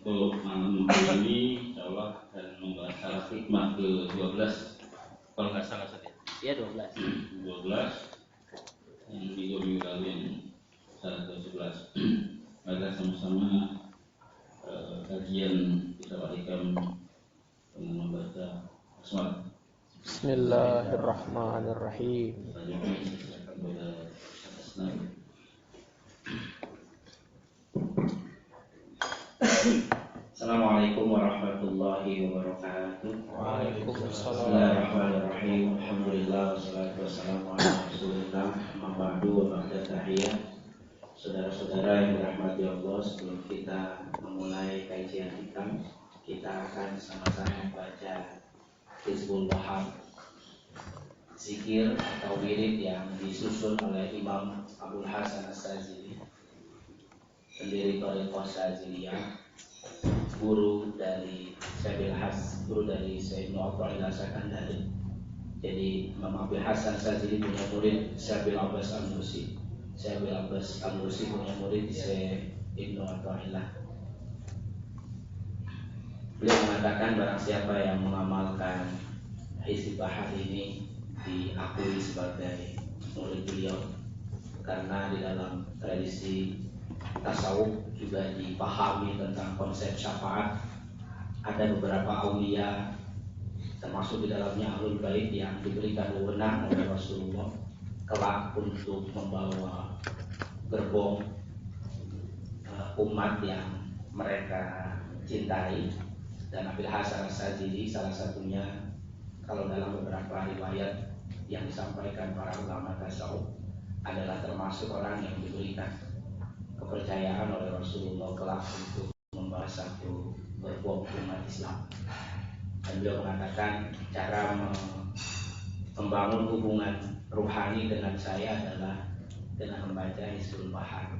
Untuk malam ini insya Allah akan membahas syarat hikmah ke-12. Kalau nggak salah saja. Ya 12. 12 yang minggu lalu yang syarat ke-11. Maka sama-sama kajian kita wajibkan dengan membaca basmalah. Bismillahirrahmanirrahim. Assalamualaikum warahmatullahi wabarakatuh. Waalaikumsalam. Bismillahirrahmanirrahim. Alhamdulillah wassalatu wassalamu ala Rasulillah. Amma ba'du wa ba'da tahiyah. Saudara-saudara yang dirahmati Allah, sebelum kita memulai kajian kita akan sama-sama membaca Hizbul Bahar, zikir atau wirid yang disusun oleh Imam Abul Hasan As-Sazili, pendiri Thariqah Saziliyah, guru dari Sayyid Nu'atul Al-Sakandari. Jadi Imam Abul Hasan Sazili punya murid Sayyid Abbas Al-Mursi. Sayyid Abbas Al-Mursi punya murid Sayyid Ibnu Athaillah. Beliau mengatakan barang siapa yang mengamalkan Hizbul Bahar ini diakui sebagai murid beliau, karena di dalam tradisi tasawuf juga dipahami tentang konsep syafaat. Ada beberapa aulia, termasuk di dalamnya Ahlul Bait, yang diberikan wewenang oleh Rasulullah kelak untuk membawa gerbong umat yang mereka cintai. Dan Abil Hasan As-Sazili salah satunya, kalau dalam beberapa riwayat yang disampaikan para ulama tasawuf, adalah termasuk orang yang diberikan kepercayaan oleh Rasulullah kelak untuk membawa satu gerbong umat Islam. Dan beliau mengatakan cara membangun hubungan ruhani dengan saya adalah dengan membaca Hizbul Bahar.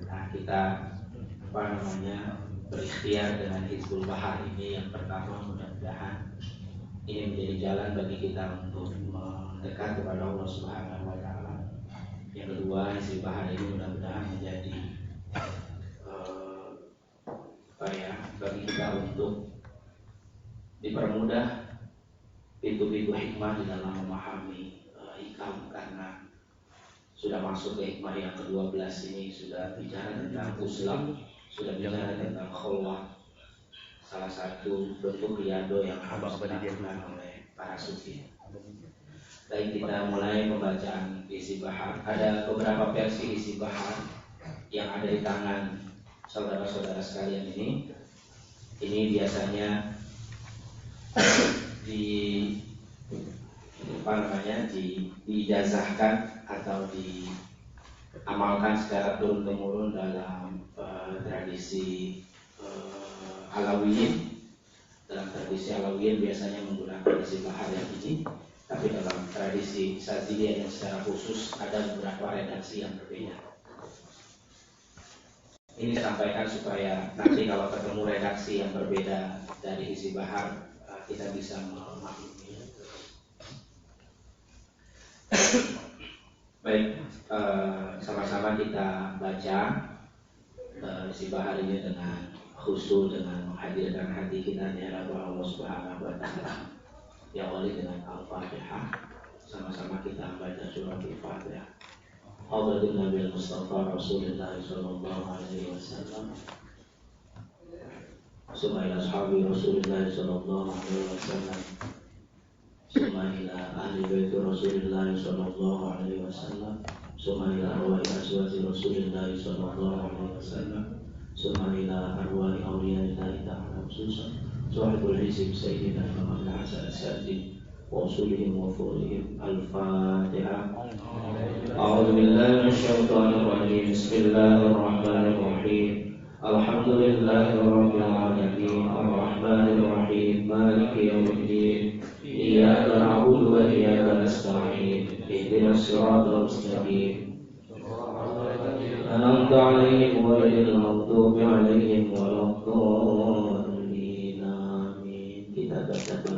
Nah, kita berikhtiar dengan Hizbul Bahar ini. Yang pertama, mudah-mudahan ini menjadi jalan bagi kita untuk mendekat kepada Allah Subhanahu wa Ta'ala. Yang kedua, Hizbul Bahar ini mudah-mudahan menjadi bagi kita untuk dipermudah pintu-pintu hikmah di dalam memahami hikam, karena sudah masuk ke hikmah yang ke-12 ini, sudah bicara tentang uzlah, sudah bicara tentang khulwah, salah satu bentuk riyadhah yang harus dilakukan oleh para sufi. Baik, kita mulai pembacaan isi bahar. Ada beberapa versi isi bahar yang ada di tangan saudara-saudara sekalian ini. Ini biasanya diijazahkan atau diamalkan secara turun-temurun dalam tradisi Alawiyin. Dalam tradisi Alawiyin biasanya menggunakan isi bahar yang ini, tapi dalam tradisi Saziliyah yang secara khusus ada beberapa redaksi yang berbeda. Ini sampaikan supaya nanti kalau ketemu redaksi yang berbeda dari isi bahar, kita bisa memahami. Baik, sama-sama kita baca isi bahar ini dengan khusyuk, dengan menghadirkan hati kita di hadapan Allah Subhanahu wa Ta'ala. Diawali dengan Al-Fatihah. Sama-sama kita baca surah Al-Fatihah. Hadratin Nabi Mustafa Rasulullah sallallahu alaihi wasallam. Summa ila ashabi Rasulullah sallallahu alaihi wasallam. Summa ila ahli bait Rasulullah sallallahu alaihi wasallam. Summa ila arwahi azwaji Rasulullah sallallahu alaihi wasallam. Summa ila arwahi awliya'illahi ta'ala khususan sahibul hizb Sayyidina Imam Al-Hasan As-Sazili وأصولهم وفروعهم. الفاتحة. أعوذ بالله من الشيطان الرجيم. بسم الله الرحمن الرحيم. الحمد لله رب العالمين الرحمن الرحيم مالك يوم الدين إياك نعبد وإياك نستعين اهدنا الصراط المستقيم أنعمت عليهم غير المغضوب عليهم ولا الضالين آمين. Kita baca.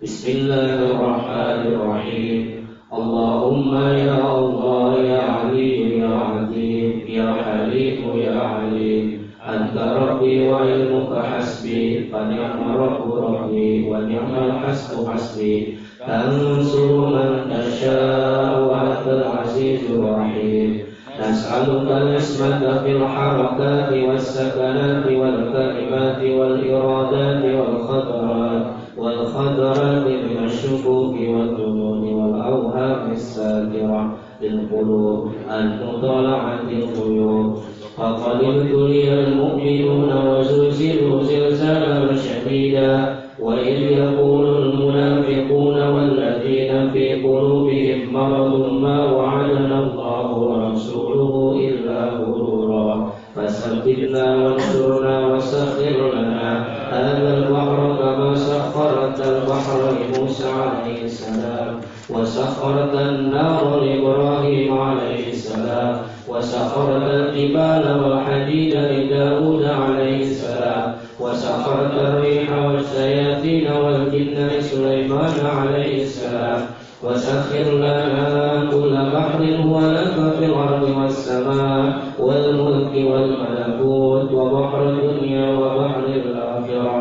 Bismillahirrahmanirrahim. Allahumma ya Allah ya Ali ya Azim ya Halim ya Alim anta rabbi wa ilmuka hasbi fa ni'ma rabbu rabbi wa ni'mal hasbu hasbi tansuru man tasha'u wa antal azizur rahim nas'aluka al-ismata fil harakati was sakanati wal kalimati wal iradati wal khadarat min asy-syukuki wal dununi wal awham as-sakirah lil qulub al-mutala'atil ghuyub faqad tuliyal mu'minuna wa zulzilu zilzalan shadida wa idh yaqulul munafiquna wal ladzina fi qulubihim maradun ma wa'adana Allahu wa rasuluhu illa ghurura fasabbitna wansurna wasakhir lana hadzal bahra kama sakharta al-bahra li Musa alaihi salam wa sakharta an-nara li Ibrahim alaihi salam wa sakharta al-jibala wal hadida li Daud alaihi salam wa sakharta ar-riha was-sayatin wal jinna li Sulaiman alaihi salam وسخر لنا كل بحر ولك في الأرض والسماء والملك والملكوت وبحر الدنيا وبحر الآخرة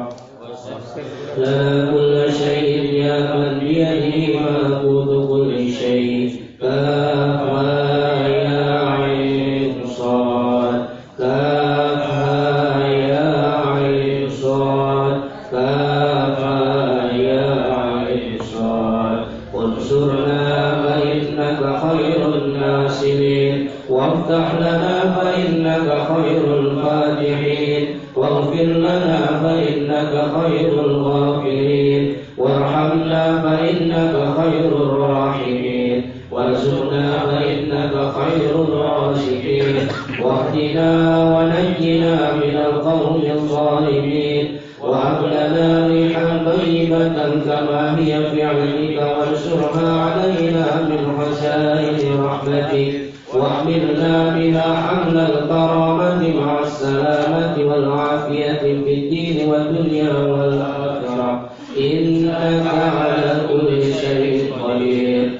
لنا كل شيء يا من بيده ملكوت كل شيء كافها يا عين صاد كافها يا عين صاد كافها يا عين صاد انصرنا فإنك خير الناصرين وافتح لنا فإنك خير الفاتحين واغفر لنا فإنك خير الغافرين وارحمنا فإنك خير الراحمين وارزقنا فإنك خير الرازقين واهدنا ونجنا من القوم الظالمين وهب لنا ريحا طيبة كما هي في عينك وانشرها علينا من خزائن رحمتك واحملنا بها حمل الكرامة مع السلامة والعافية في الدين والدنيا والآخرة إنك على كل شيء قدير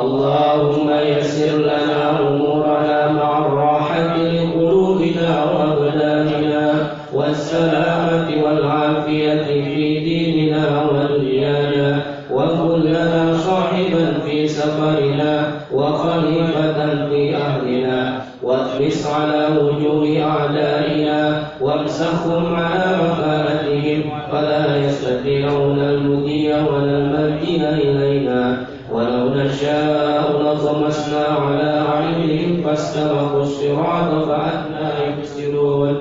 اللهم يسر لنا أمورنا مع الراحة لقلوبنا وأبداننا والسلامة والعافية في ديننا ودنيانا وكن لنا صاحبا في سفرنا وخليفة في أهلنا واطمس على وجوه أعدائنا وامسخهم على مكانتهم فلا يستطيعون المضي ولا المجيء إلينا ولو نشاء لطمسنا على أعينهم فاستبقوا الصراط فأنى يبصرون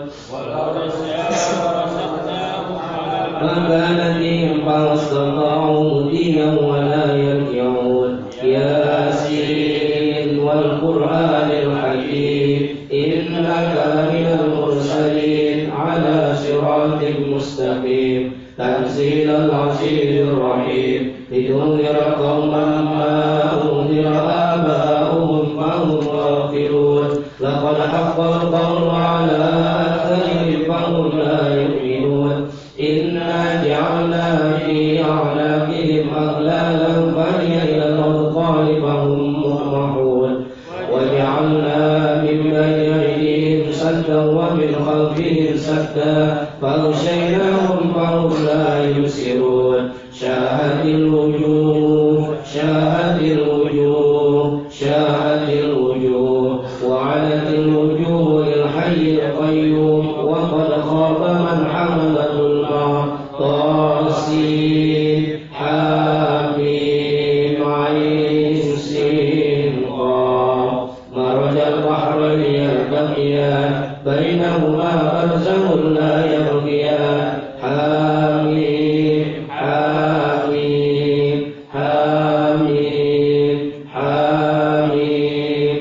مكانتهم فما استطاعوا مضيا ولا يرجعون ياسين والقرآن الحكيم إنك لمن المرسلين على صراط مستقيم تنزيل العزيز الرحيم لتنذر قوما ما أنذر آباؤهم فهم غافلون لقد حق القول على أكثرهم فهم لا يؤمنون إنا جعلنا في أعناقهم أغلالا فهي إلى الأذقان فهم مقمحون وجعلنا من بين أيديهم سدا ومن خلفهم سدا فأغشيناهم فهم لا يبصرون شاهت الوجوه شاهت الوجوه شاهت الوجوه وعنت الوجوه للحي القيوم وقد خاب من حمل ظلما طاسين حاميم عين سين قاف مرج البحرين يلتقيان بينهما برزخ لا يبغيان حاميم حاميم حاميم حاميم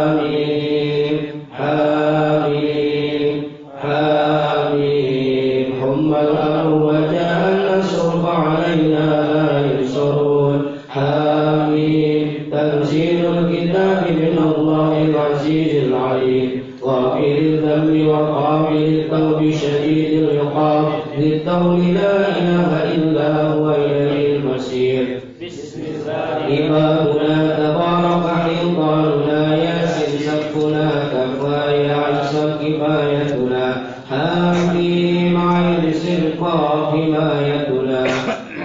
حاميم حاميم حاميم حم الأمر وجاء النصر فعلينا لا ينصرون حاميم تنزيل الكتاب من الله العزيز العليم غافر الذنب وقابل التوب شديد العقاب ذي الطول لا إله إلا هو إليه المصير إمامنا تبارك حيطاننا ياسر سقفنا كفى يا عيسى كفايتنا ميم عين سين قاف ما يتلى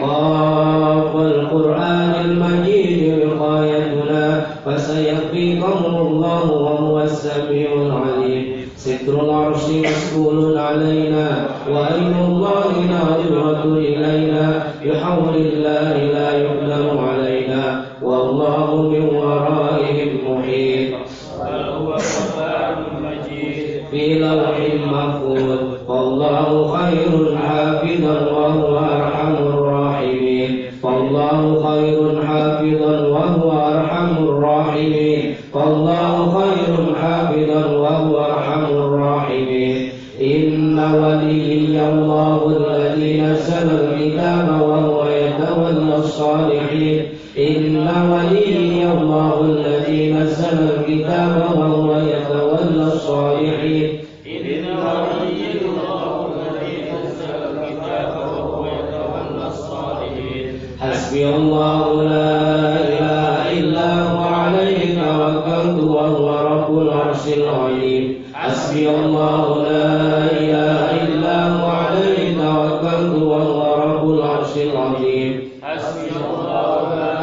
قاف والقرآن المجيد وقايتنا فسيكفيكهم الله وهو السميع العليم ستر العرش مسؤول علينا وأين الله ناظرة إلينا بحول الله لا يقدر علينا والله من ورائهم محيط وهو القرآن المجيد في لوح محفوظ والله خير حافظا وهو أرحم الراحمين فالله خير حافظا وهو أرحم الراحمين فالله خير حافظا وهو أرحم الراحمين إن وليي الله الذي نزل الكتاب وهو يتولى الصالحين إن وليي الله الذي نزل الكتاب وهو يتولى الصالحين إن وليي الله الذي نزل الكتاب وهو يتولى الصالحين حسبي الله لا إله إلا هو عليه توكلت وهو رب العرش العظيم حسبي الله لا إله إلا هو عليه توكلت وهو رب العرش العظيم حسبي الله لا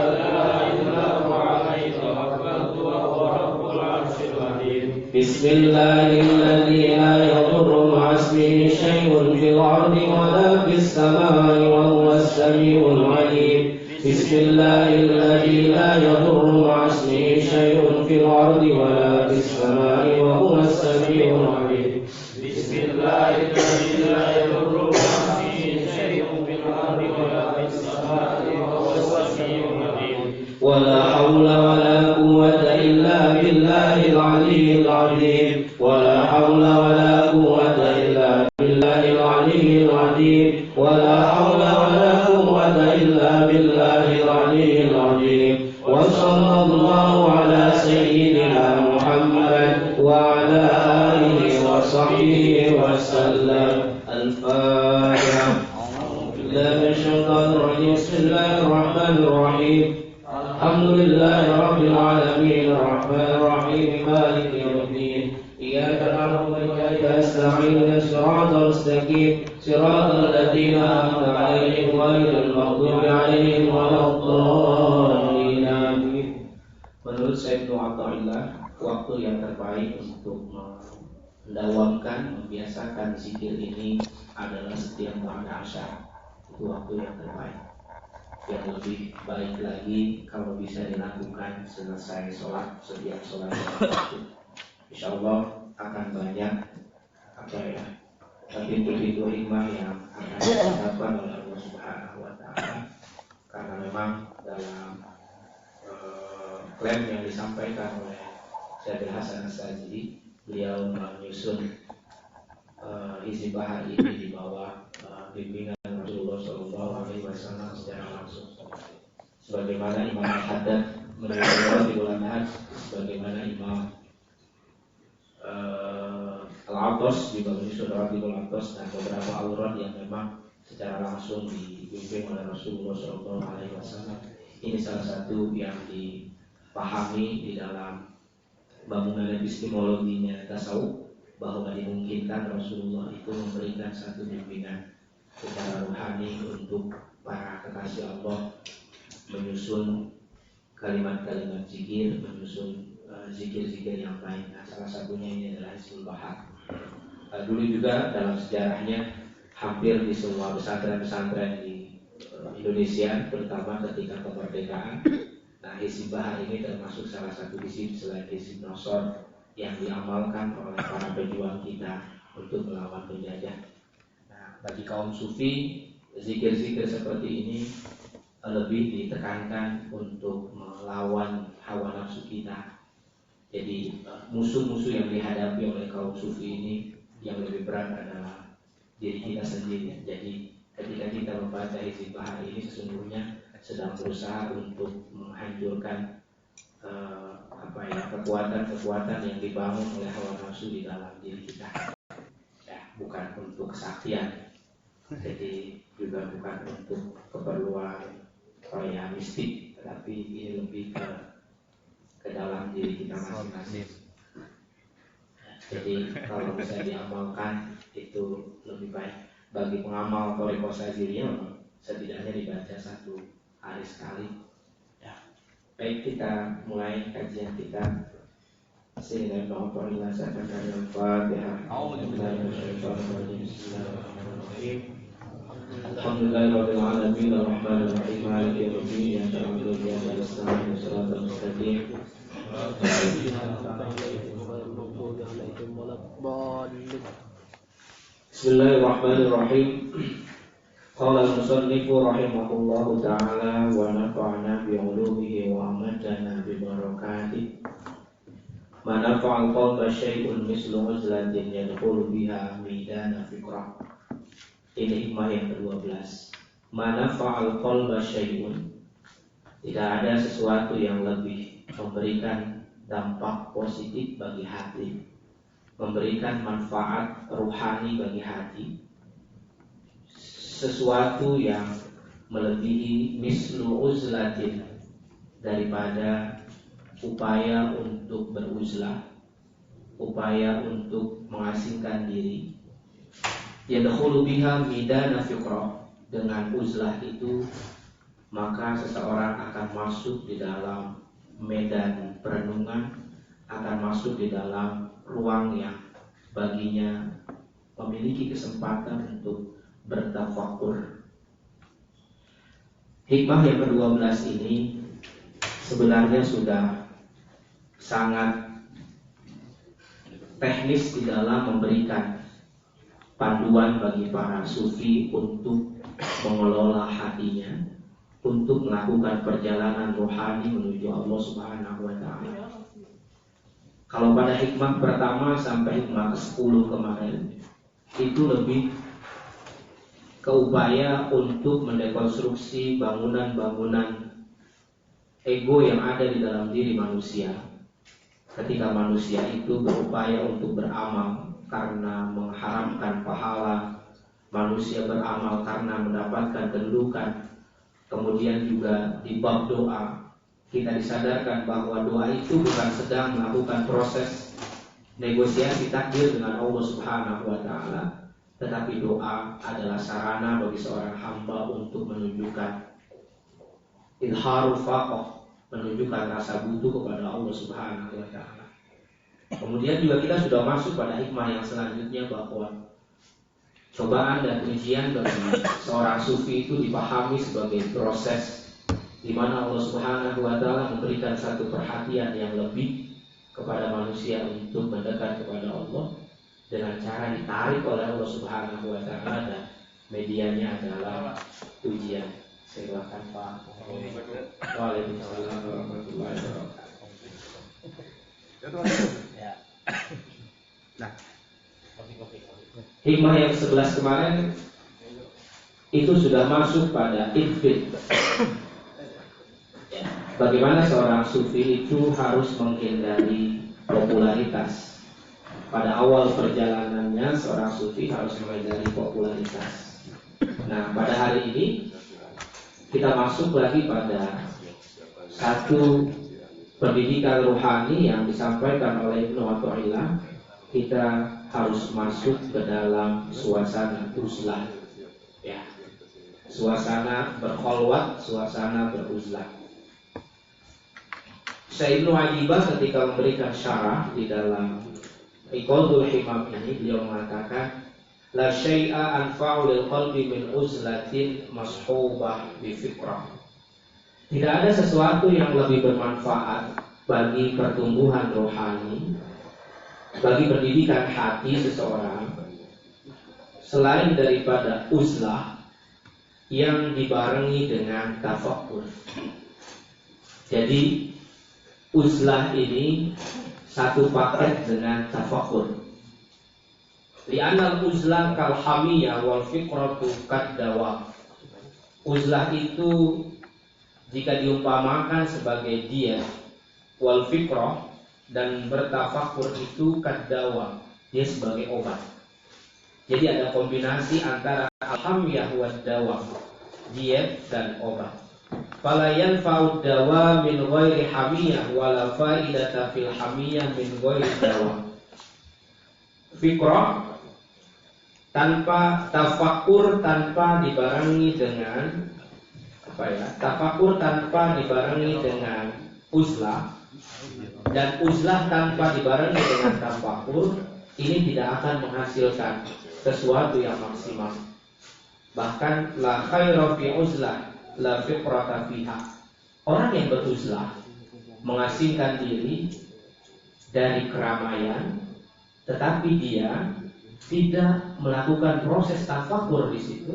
إله إلا هو عليه توكلت وهو رب العرش العظيم بسم الله الذي لا يضر مع اسمه شيء في الأرض ولا في السماء وهو السميع العليم بسم الله الذي لا يضر مع اسمه شيء في الأرض ولا في السماء وهو السميع العليم بسم الله الذي لا يضر مع اسمه شيء في الأرض ولا في السماء وهو السميع العليم ولا حول ولا قوة إلا بالله العلي العظيم ولا حول ولا قوة إلا بالله العلي العظيم ولا حول ولا قوة إلا بالله العلي العظيم وصلى الله على سيدنا محمد وعلى آله وصحبه وسلم الفاتحة بالله من الشيطان الرجيم بسم الله الرحمن الرحيم الحمد لله رب العالمين الرحمن الرحيم مالك يوم الدين إياك نعبد وإياك نستعين صراط المستقيم صراط الذين أنعمت عليهم غير المغضوب عليهم ولا الضالين آمين. Menurut Syekh Nu'ata'illah, waktu yang terbaik untuk mendawamkan, membiasakan zikir ini adalah setiap ba'da asyar. Itu waktu yang terbaik. Yang lebih baik lagi kalau bisa dilakukan selesai sholat, setiap sholat waktu. Insya Allah akan banyak pintu-pintu hikmah yang akan didapatkan oleh Allah Subhanahu Wa Taala. Karena memang dalam klaim yang disampaikan oleh Syekh Hasan As-Sajidi, beliau menyusun isi bahar ini di bawah bimbingan Rasulullah SAW secara langsung. Sebagaimana Imam Al-Haddad menurut di bulan sebagaimana Imam Al-Atas juga menyusun Rabiul Atas dan beberapa aurat yang memang secara langsung dibimbing oleh Rasulullah SAW. Ini salah satu yang dipahami di dalam bangunan epistemologinya tasawuf, bahwa dimungkinkan Rasulullah itu memberikan satu bimbingan secara rohani untuk para kekasih Allah, menyusun kalimat-kalimat zikir, menyusun zikir-zikir yang lain. Nah, salah satunya ini adalah Hizbul Bahar. Dulu juga dalam sejarahnya hampir di semua pesantren-pesantren di Indonesia, terutama ketika kemerdekaan, nah Hizbul Bahar ini termasuk salah satu hizib selain Hizib Nosor yang diamalkan oleh para pejuang kita untuk melawan penjajah. Nah, bagi kaum sufi, zikir-zikir seperti ini lebih ditekankan untuk melawan hawa nafsu kita. Jadi musuh-musuh yang dihadapi oleh kaum sufi ini yang lebih berat adalah diri kita sendiri. Jadi ketika kita membaca Hizbul Bahar ini sesungguhnya sedang berusaha untuk menghancurkan kekuatan-kekuatan yang dibangun oleh hawa nafsu di dalam diri kita. Ya, bukan untuk kesaktian. Jadi juga bukan untuk keperluan mistik, tetapi ini lebih ke dalam diri kita masing-masing. Jadi kalau bisa diamalkan itu lebih baik. Bagi pengamal Thariqah Syadziliyah setidaknya dibaca 1 hari sekali. Ya. Baik, kita mulai kajian kita. Bismillahirrahmanirrahim. Alhamdulillahirabbil alamin arrahmanirrahim maliki yaumiddin iyyaka na'budu wa iyyaka nasta'in shiratal mustaqim. Bismillahirrahmanirrahim. Qala al-musannifu rahimahullahu ta'ala wa nafa'ana bi 'ulumihi wa amadana bi barakatihi. Manafa'al qalba syai'un mislu uzlatin yadkhulu biha midana fikrah. Ini hikmah yang ke-12. Manafa'al qalba syai'un, tidak ada sesuatu yang lebih memberikan dampak positif bagi hati, memberikan manfaat ruhani bagi hati, sesuatu yang melebihi mislu uzlatin, daripada upaya untuk beruzlah, upaya untuk mengasingkan diri. Yadkhulu biha midana fikrah, dengan uzlah itu maka seseorang akan masuk di dalam medan perenungan, akan masuk di dalam ruang yang baginya memiliki kesempatan untuk bertafakur. Hikmah yang ke-12 ini sebenarnya sudah sangat teknis di dalam memberikan panduan bagi para sufi untuk mengelola hatinya, untuk melakukan perjalanan rohani menuju Allah Subhanahu wa ta'ala. Kalau pada hikmah pertama sampai hikmah ke-10 kemarin, itu lebih ke upaya untuk mendekonstruksi bangunan-bangunan ego yang ada di dalam diri manusia. Ketika manusia itu berupaya untuk beramal karena mengharapkan pahala, manusia beramal karena mendapatkan kedudukan, kemudian juga di bab doa kita disadarkan bahwa doa itu bukan sedang melakukan proses negosiasi takdir dengan Allah Subhanahu wa ta'ala, tetapi doa adalah sarana bagi seorang hamba untuk menunjukkan ilharul faqah, menunjukkan rasa butuh kepada Allah Subhanahu wa ta'ala. Kemudian juga kita sudah masuk pada hikmah yang selanjutnya, bahwa cobaan dan ujian bagi seorang sufi itu dipahami sebagai proses di mana Allah Subhanahu wa ta'ala memberikan satu perhatian yang lebih kepada manusia untuk mendekat kepada Allah dengan cara ditarik oleh Allah Subhanahu wa ta'ala, dan medianya adalah ujian. Silakan Pak. Waalaikumsalam warahmatullahi wabarakatuh. Nah, hikmah yang 11 kemarin itu sudah masuk pada itfit. Bagaimana seorang sufi itu harus menghindari popularitas. Pada awal perjalanannya seorang sufi harus menghindari popularitas. Nah, pada hari ini kita masuk lagi pada satu pendidikan rohani yang disampaikan oleh Ibnu Athaillah. Kita harus masuk ke dalam suasana uzlah, ya, suasana berkholwat, suasana beruzlah. Syekh Ibnu Ajibah ketika memberikan syarah di dalam Iqadul Himam ini, beliau mengatakan, la syai'a anfa'u lil qalbi min uzlatin mashubah bi fikrah. Tidak ada sesuatu yang lebih bermanfaat bagi pertumbuhan rohani, bagi pendidikan hati seseorang, selain daripada uzlah yang dibarengi dengan tafakkur. Jadi uzlah ini satu paket dengan tafakkur. Li'anal uzlah kal hamiyah wal fikratu kad dawa. Uzlah itu jika diumpamakan sebagai diet, wal fikrah dan bertafakur itu kad dawa, dia sebagai obat. Jadi ada kombinasi antara al-hamiyah wa dawa, diet dan obat. Fala yanfa'ud dawa min ghairi hamiyah wala fa'idata fil hamiyah min ghairi dawa. fikrah, tanpa tafakur, tanpa dibarengi dengan tafakur tanpa dibarengi dengan uzlah, dan uzlah tanpa dibarengi dengan tafakur, ini tidak akan menghasilkan sesuatu yang maksimal. Bahkan la khaira fi uzlah la fiqrata fiha. Orang yang beruzlah, mengasingkan diri dari keramaian, tetapi dia tidak melakukan proses tafakur di situ,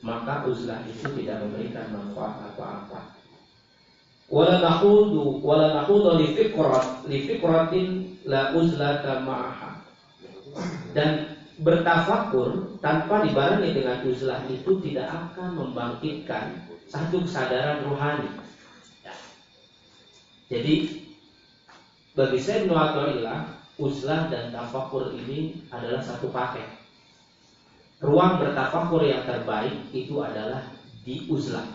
maka uzlah itu tidak memberikan manfaat apa-apa. Wala naqudu li fiqratin la uzlata ma'aha. Dan bertafakur tanpa dibarengi dengan uzlah itu tidak akan membangkitkan satu kesadaran rohani. Ya. Jadi bagi saya Ibnu Athaillah, uzlah dan tafakur ini adalah satu paket. Ruang bertafakur yang terbaik itu adalah di uzlah.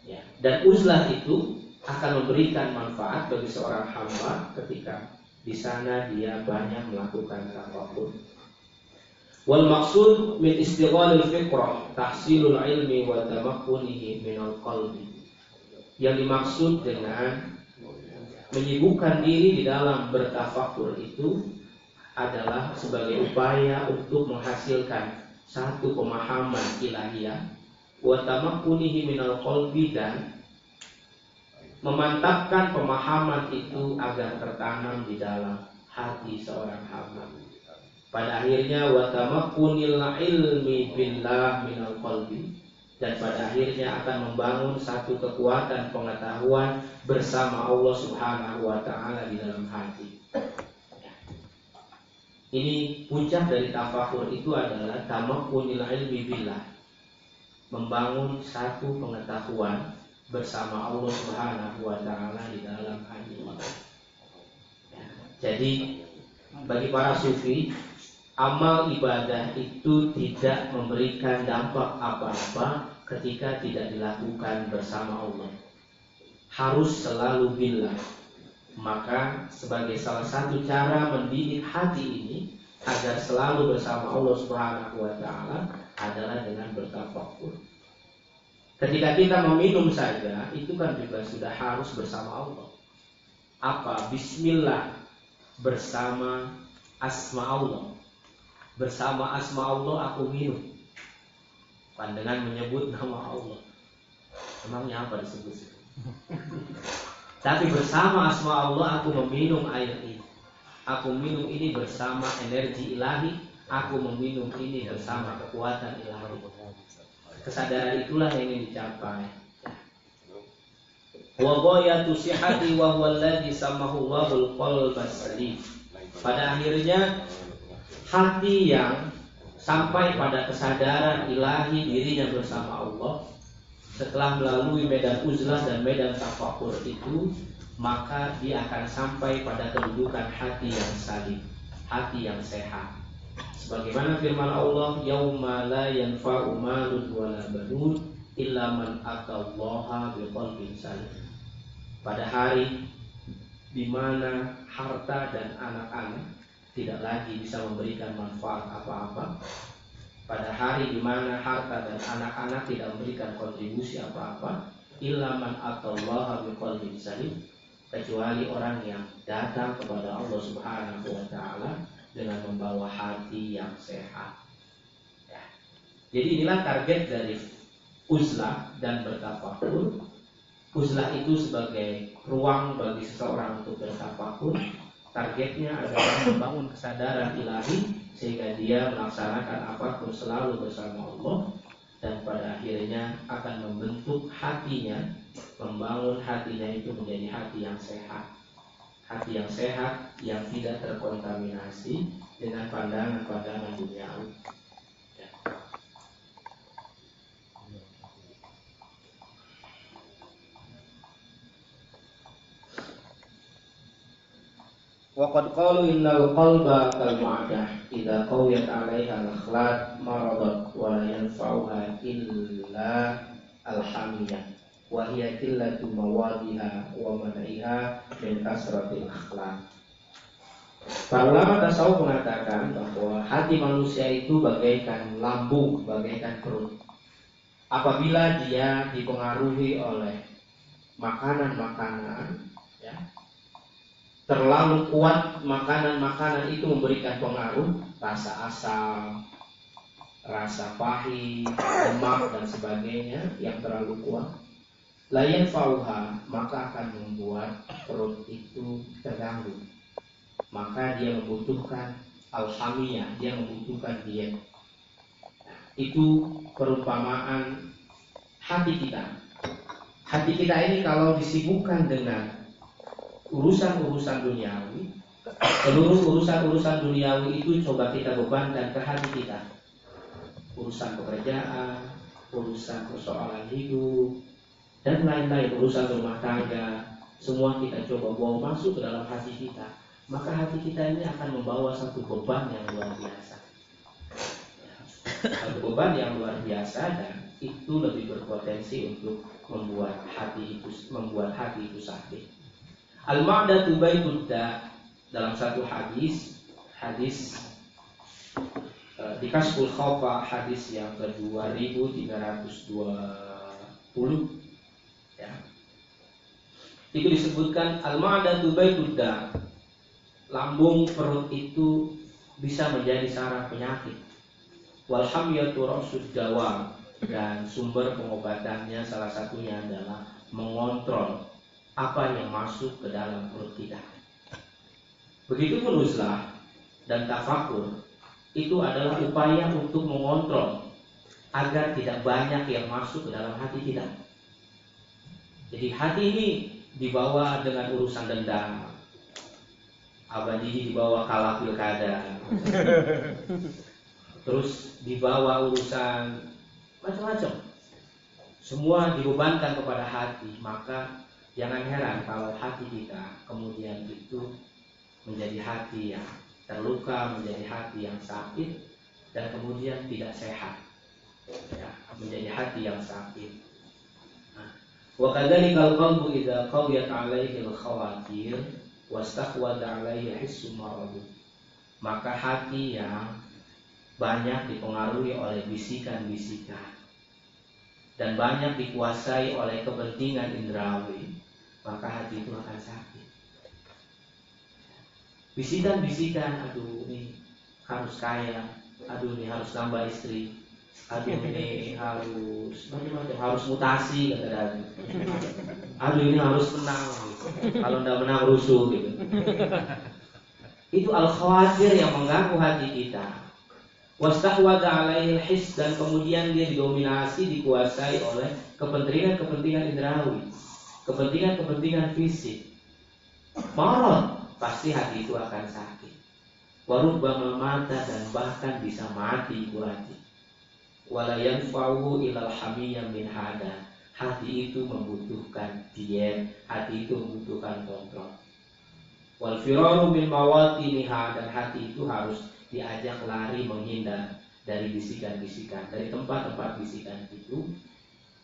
Ya. Dan uzlah itu akan memberikan manfaat bagi seorang hamba ketika di sana dia banyak melakukan tafakur. Wal maksud min istighalil fikrah tahsilul ilmi wa tamakkunihi minal qalbi. Yang dimaksud dengan menyibukkan diri di dalam bertafakur itu adalah sebagai upaya untuk menghasilkan satu pemahaman ilahiyah wa tamakkunihi minal qalbi, dan memantapkan pemahaman itu agar tertanam di dalam hati seorang hamba. Pada akhirnya wa tamakkunil ilmi billah minal qalbi, dan pada akhirnya akan membangun satu kekuatan pengetahuan bersama Allah Subhanahu wa taala di dalam hati. Ini puncak dari tafakur itu adalah tamakkunil ilmi billah, membangun satu pengetahuan bersama Allah Subhanahu wa taala di dalam hati. Jadi bagi para sufi, amal ibadah itu tidak memberikan dampak apa-apa ketika tidak dilakukan bersama Allah. Harus selalu billah. Maka sebagai salah satu cara mendidik hati ini agar selalu bersama Allah Subhanahu wa taala adalah dengan bertafakur. Ketika kita meminum saja, itu kan juga sudah harus bersama Allah. Apa? Bismillah, bersama asma Allah. Bersama asma Allah aku minum. Dengan menyebut nama Allah. Emangnya apa disebut? Tapi bersama asma Allah aku meminum air ini. Aku minum ini bersama energi ilahi. Aku meminum ini bersama kekuatan ilahi. Kesadaran itulah yang ingin dicapai. Wa ghayatu sihhati wa huwa alladhi samahu Allahul qalbas salim. Pada akhirnya hati yang sampai pada kesadaran ilahi dirinya bersama Allah, setelah melalui medan uzlah dan medan tafakur itu, maka dia akan sampai pada kedudukan hati yang salim, hati yang sehat. Sebagaimana firman Allah, yauma la yanfa'u malun wala banun illa man atallaha biqalbin salim. Pada hari di mana harta dan anak-anak tidak lagi bisa memberikan manfaat apa-apa, pada hari di mana harta dan anak-anak tidak memberikan kontribusi apa-apa, illa man atallaha biqalbin salim, kecuali orang yang datang kepada Allah Subhanahu wa taala dengan membawa hati yang sehat. Ya. Jadi inilah target dari uzlah dan bertafakur. Uzlah itu sebagai ruang bagi seseorang untuk bertafakur. Targetnya adalah membangun kesadaran ilahi sehingga dia melaksanakan apapun selalu bersama Allah, dan pada akhirnya akan membentuk hatinya, membangun hatinya itu menjadi hati yang sehat. Hati yang sehat yang tidak terkontaminasi dengan pandangan-pandangan duniawi. Wa qad qalu innal qalba kal ma'dah idza qawiyat 'alaiha al-akhlaq maradat wa la yanfa'uha illa al-hamiyah wa hiya qillatu mawadiha wa man'iha min kasratil akhlaq. Para ulama tasawuf mengatakan bahwa hati manusia itu bagaikan lambung, bagaikan perut. Apabila dia dipengaruhi oleh makanan-makanan, ya, terlalu kuat makanan-makanan itu memberikan pengaruh, rasa asam, rasa pahit, lemak dan sebagainya yang terlalu kuat, layan fauha, maka akan membuat perut itu terganggu. Maka dia membutuhkan alhamiyah, dia membutuhkan diet. Itu perumpamaan hati kita. Hati kita ini kalau disibukkan dengan urusan-urusan duniawi, seluruh urusan-urusan duniawi itu coba kita bebankan ke hati kita. Urusan pekerjaan, urusan persoalan hidup, dan lain-lain, urusan rumah tangga, semua kita coba bawa masuk ke dalam hati kita. Maka hati kita ini akan membawa satu beban yang luar biasa. Satu beban yang luar biasa, dan itu lebih berpotensi untuk membuat hati itu sakit. Al-ma'datu baitudda, dalam satu hadis di Kashful Khafa, hadis yang ke-2320, ya. Itu disebutkan al-ma'datu baitudda, lambung perut itu bisa menjadi saraf penyakit. Wal hamyatu ra'sud dawa, dan sumber pengobatannya salah satunya adalah mengontrol apa yang masuk ke dalam perut kita. Begitupun uzlah dan tafakur, itu adalah upaya untuk mengontrol agar tidak banyak yang masuk ke dalam hati kita. Jadi hati ini dibawa dengan urusan dendam, abadi dibawa kalah pilkada, terus dibawa urusan macam-macam, semua dibebankan kepada hati. Maka jangan heran kalau hati kita kemudian itu menjadi hati yang terluka, menjadi hati yang sakit, dan kemudian tidak sehat, ya, menjadi hati yang sakit. Wa kadzalikal qalbu idza qawiyat 'alaihi al-khawatir wastahwada 'alaihi hissu marad. Maka hati yang banyak dipengaruhi oleh bisikan-bisikan dan banyak dikuasai oleh kepentingan indrawi, maka hati itu akan sakit. Bisikan-bisikan, aduh ini harus kaya, aduh ini harus nambah istri, aduh ini harus macam-macam, harus mutasi kata-kata, aduh ini harus menang, gitu. Kalau tidak menang rusuh gitu. Itu al-khawatir yang mengganggu hati kita. Wastahwadha alaihi al-his, dan kemudian dia didominasi, dikuasai oleh kepentingan-kepentingan indrawi, kepentingan-kepentingan fisik. Marad, pasti hati itu akan sakit. Warubbama mata, dan bahkan bisa mati itu hati. Wala yanfa'u ilal hamiyya min hada. Hati itu membutuhkan diet, hati itu membutuhkan kontrol. Wal firaru min mawatiniha, dan hati itu harus diajak lari, menghindar dari bisikan-bisikan, dari tempat-tempat bisikan itu.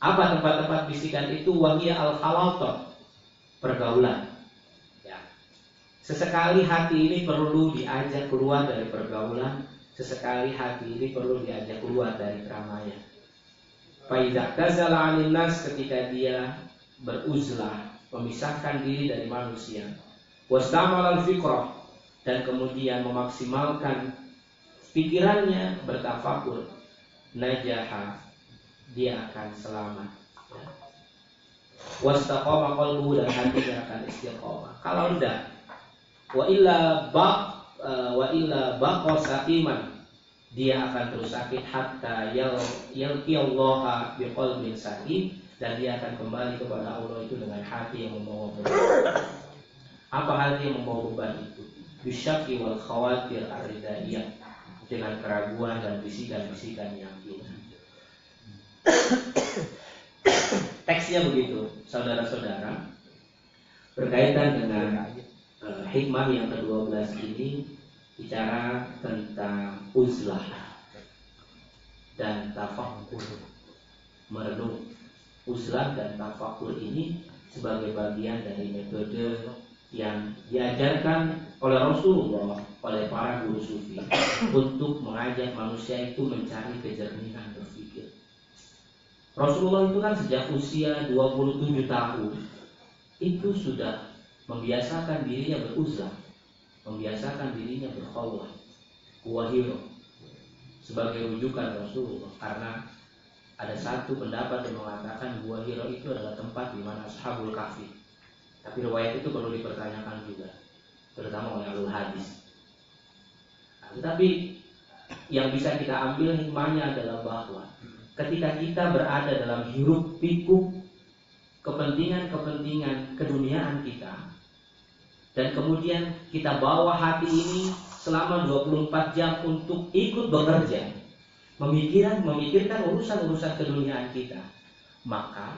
Apa tempat-tempat bisikan itu? Wahia al-khalatah, pergaulan. Ya. Sesekali hati ini perlu diajak keluar dari pergaulan, sesekali hati ini perlu diajak keluar dari keramaian. Fa idza tazala 'anil nas, ketika dia beruzlah, memisahkan diri dari manusia. Wastamal al-fikrah, dan kemudian memaksimalkan pikirannya, bertafakur, najaha, dia akan selamat. Ya. Wastaqama qalbuhu, dan hatinya akan istiqomah. Kalau tidak, wa illa baqa saqiman, dia akan terus sakit hatta yalqiyallaha biqalbin saqim, dan dia akan kembali kepada Allah itu dengan hati yang membawa beban. Apa hati yang membawa beban itu? Bisyaki wal khawatir ar-ridaiyah, dengan keraguan dan bisikan-bisikan yang hina. Teksnya begitu, saudara-saudara, berkaitan dengan hikmah yang ke-12 ini, bicara tentang uzlah dan tafakur, merenung. Uzlah dan tafakur ini sebagai bagian dari metode yang diajarkan oleh Rasulullah, oleh para guru sufi untuk mengajak manusia itu mencari kejernihan berpikir. Rasulullah itu kan sejak usia 27 tahun itu sudah membiasakan dirinya beruzlah, membiasakan dirinya berkhawlah, wahiro sebagai rujukan Rasulullah, karena ada satu pendapat yang mengatakan Gua Hiro itu adalah tempat di mana Ashabul Kahfi. Tapi riwayat itu perlu dipertanyakan juga, terutama oleh alul hadis. Tetapi yang bisa kita ambil hikmahnya adalah bahwa ketika kita berada dalam hiruk pikuk kepentingan-kepentingan keduniaan kita, dan kemudian kita bawa hati ini selama 24 jam untuk ikut bekerja, memikirkan urusan-urusan keduniaan kita, maka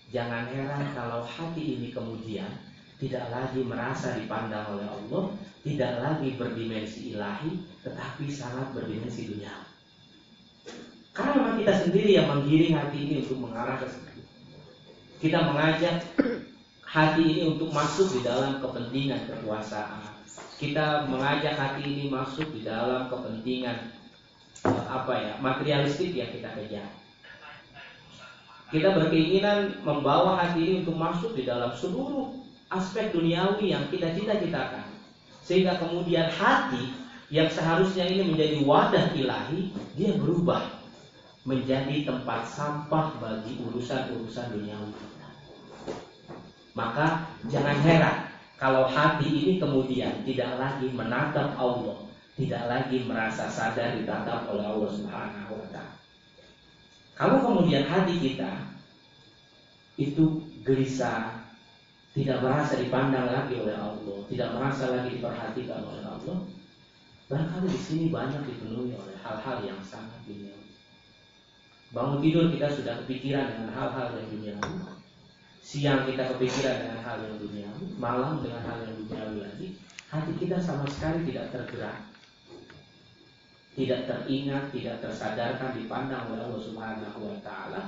jangan heran kalau hati ini kemudian tidak lagi merasa dipandang oleh Allah, tidak lagi berdimensi ilahi, tetapi sangat berdimensi dunia. Karena memang kita sendiri yang menggiring hati ini untuk mengarah ke situ. Kita mengajak hati ini untuk masuk di dalam kepentingan kekuasaan. Kita mengajak hati ini masuk di dalam kepentingan materialistik yang kita kejar. Kita berkeinginan membawa hati ini untuk masuk di dalam seluruh aspek duniawi yang kita cita-citakan, sehingga kemudian hati yang seharusnya ini menjadi wadah ilahi, dia berubah menjadi tempat sampah bagi urusan-urusan duniawi kita. Maka jangan heran kalau hati ini kemudian tidak lagi menatap Allah, tidak lagi merasa sadar ditatap oleh Allah Subhanahu wa Ta'ala. Kalau kemudian hati kita itu gelisah, tidak merasa dipandang lagi oleh Allah, tidak merasa lagi diperhatikan oleh Allah, barangkali di sini banyak dipenuhi oleh hal-hal yang sangat duniawi. Bangun tidur kita sudah kepikiran dengan hal-hal yang duniawi, siang kita kepikiran dengan hal yang duniawi, malam dengan hal yang duniawi lagi. Hati kita sama sekali tidak tergerak, tidak teringat, tidak tersadarkan, dipandang oleh Allah Subhanahu wa Ta'ala.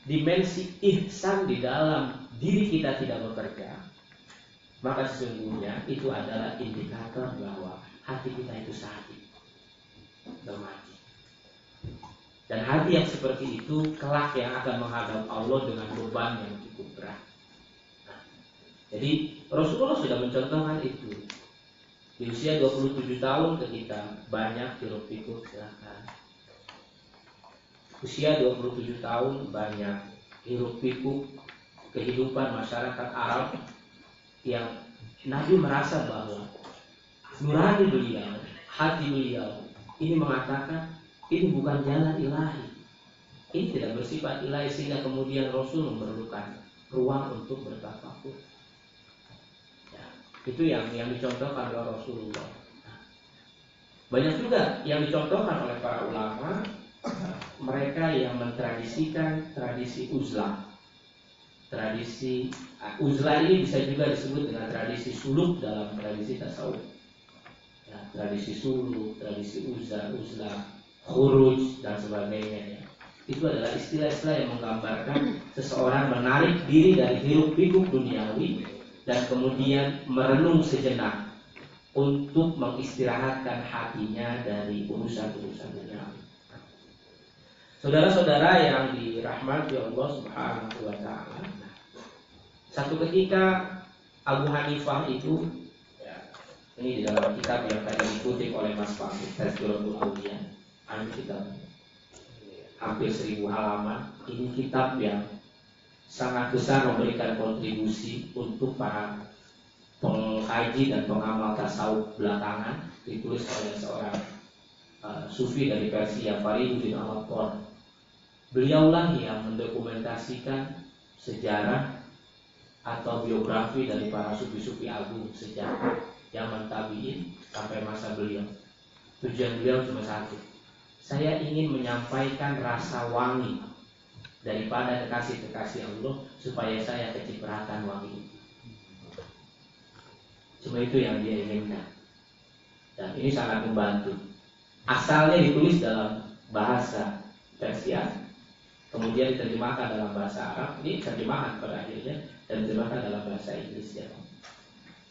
Dimensi ihsan di dalam diri kita tidak bekerja, maka sesungguhnya itu adalah indikator bahwa hati kita itu sakit, bermati. Dan hati yang seperti itu kelak yang akan menghadap Allah dengan beban yang cukup berat. Jadi Rasulullah sudah mencontohkan itu. Di usia 27 tahun ketika banyak hiruk-pikuk gerakan. Usia 27 tahun banyak hiruk-pikuk kehidupan masyarakat Arab yang Nabi merasa bahwa nurani beliau, hati beliau ini mengatakan ini bukan jalan ilahi. Ini tidak bersifat ilahi, sehingga kemudian Rasul memerlukan ruang untuk bertafakur. Itu yang dicontohkan oleh Rasulullah. Banyak juga yang dicontohkan oleh para ulama, mereka yang mentradisikan tradisi uzlah. Tradisi uzlah ini bisa juga disebut dengan tradisi suluk dalam tradisi tasawuf. Ya, tradisi suluk, tradisi uzlah, khuruj dan sebagainya. Itu adalah istilah-istilah yang menggambarkan seseorang menarik diri dari hiruk-pikuk duniawi dan kemudian merenung sejenak untuk mengistirahatkan hatinya dari urusan-urusan dunia. Saudara-saudara yang dirahmati Allah Subhanahu wa Ta'ala, satu ketika Abu Hanifah itu, ini di dalam kitab yang tadi dikutip oleh Mas Fahmi, Tazkiratul Awliya, kitab hampir 1000 halaman. Ini kitab yang sangat besar memberikan kontribusi untuk para pengkaji dan pengamal tasawuf belakangan, ditulis oleh seorang sufi dari Persia, Fariduddin Al-Attar. Beliaulah yang mendokumentasikan sejarah atau biografi dari para sufi-sufi agung sejak zaman tabi'in sampai masa beliau. Tujuan beliau cuma satu, saya ingin menyampaikan rasa wangi daripada kekasih-kekasih Allah supaya saya kecipratan wangi itu. Cuma itu yang dia inginkan. Dan ini sangat membantu. Asalnya ditulis dalam bahasa Persia, kemudian diterjemahkan dalam bahasa Arab. Ini terjemahan pada akhirnya dan diterjemahkan dalam bahasa Inggris ya.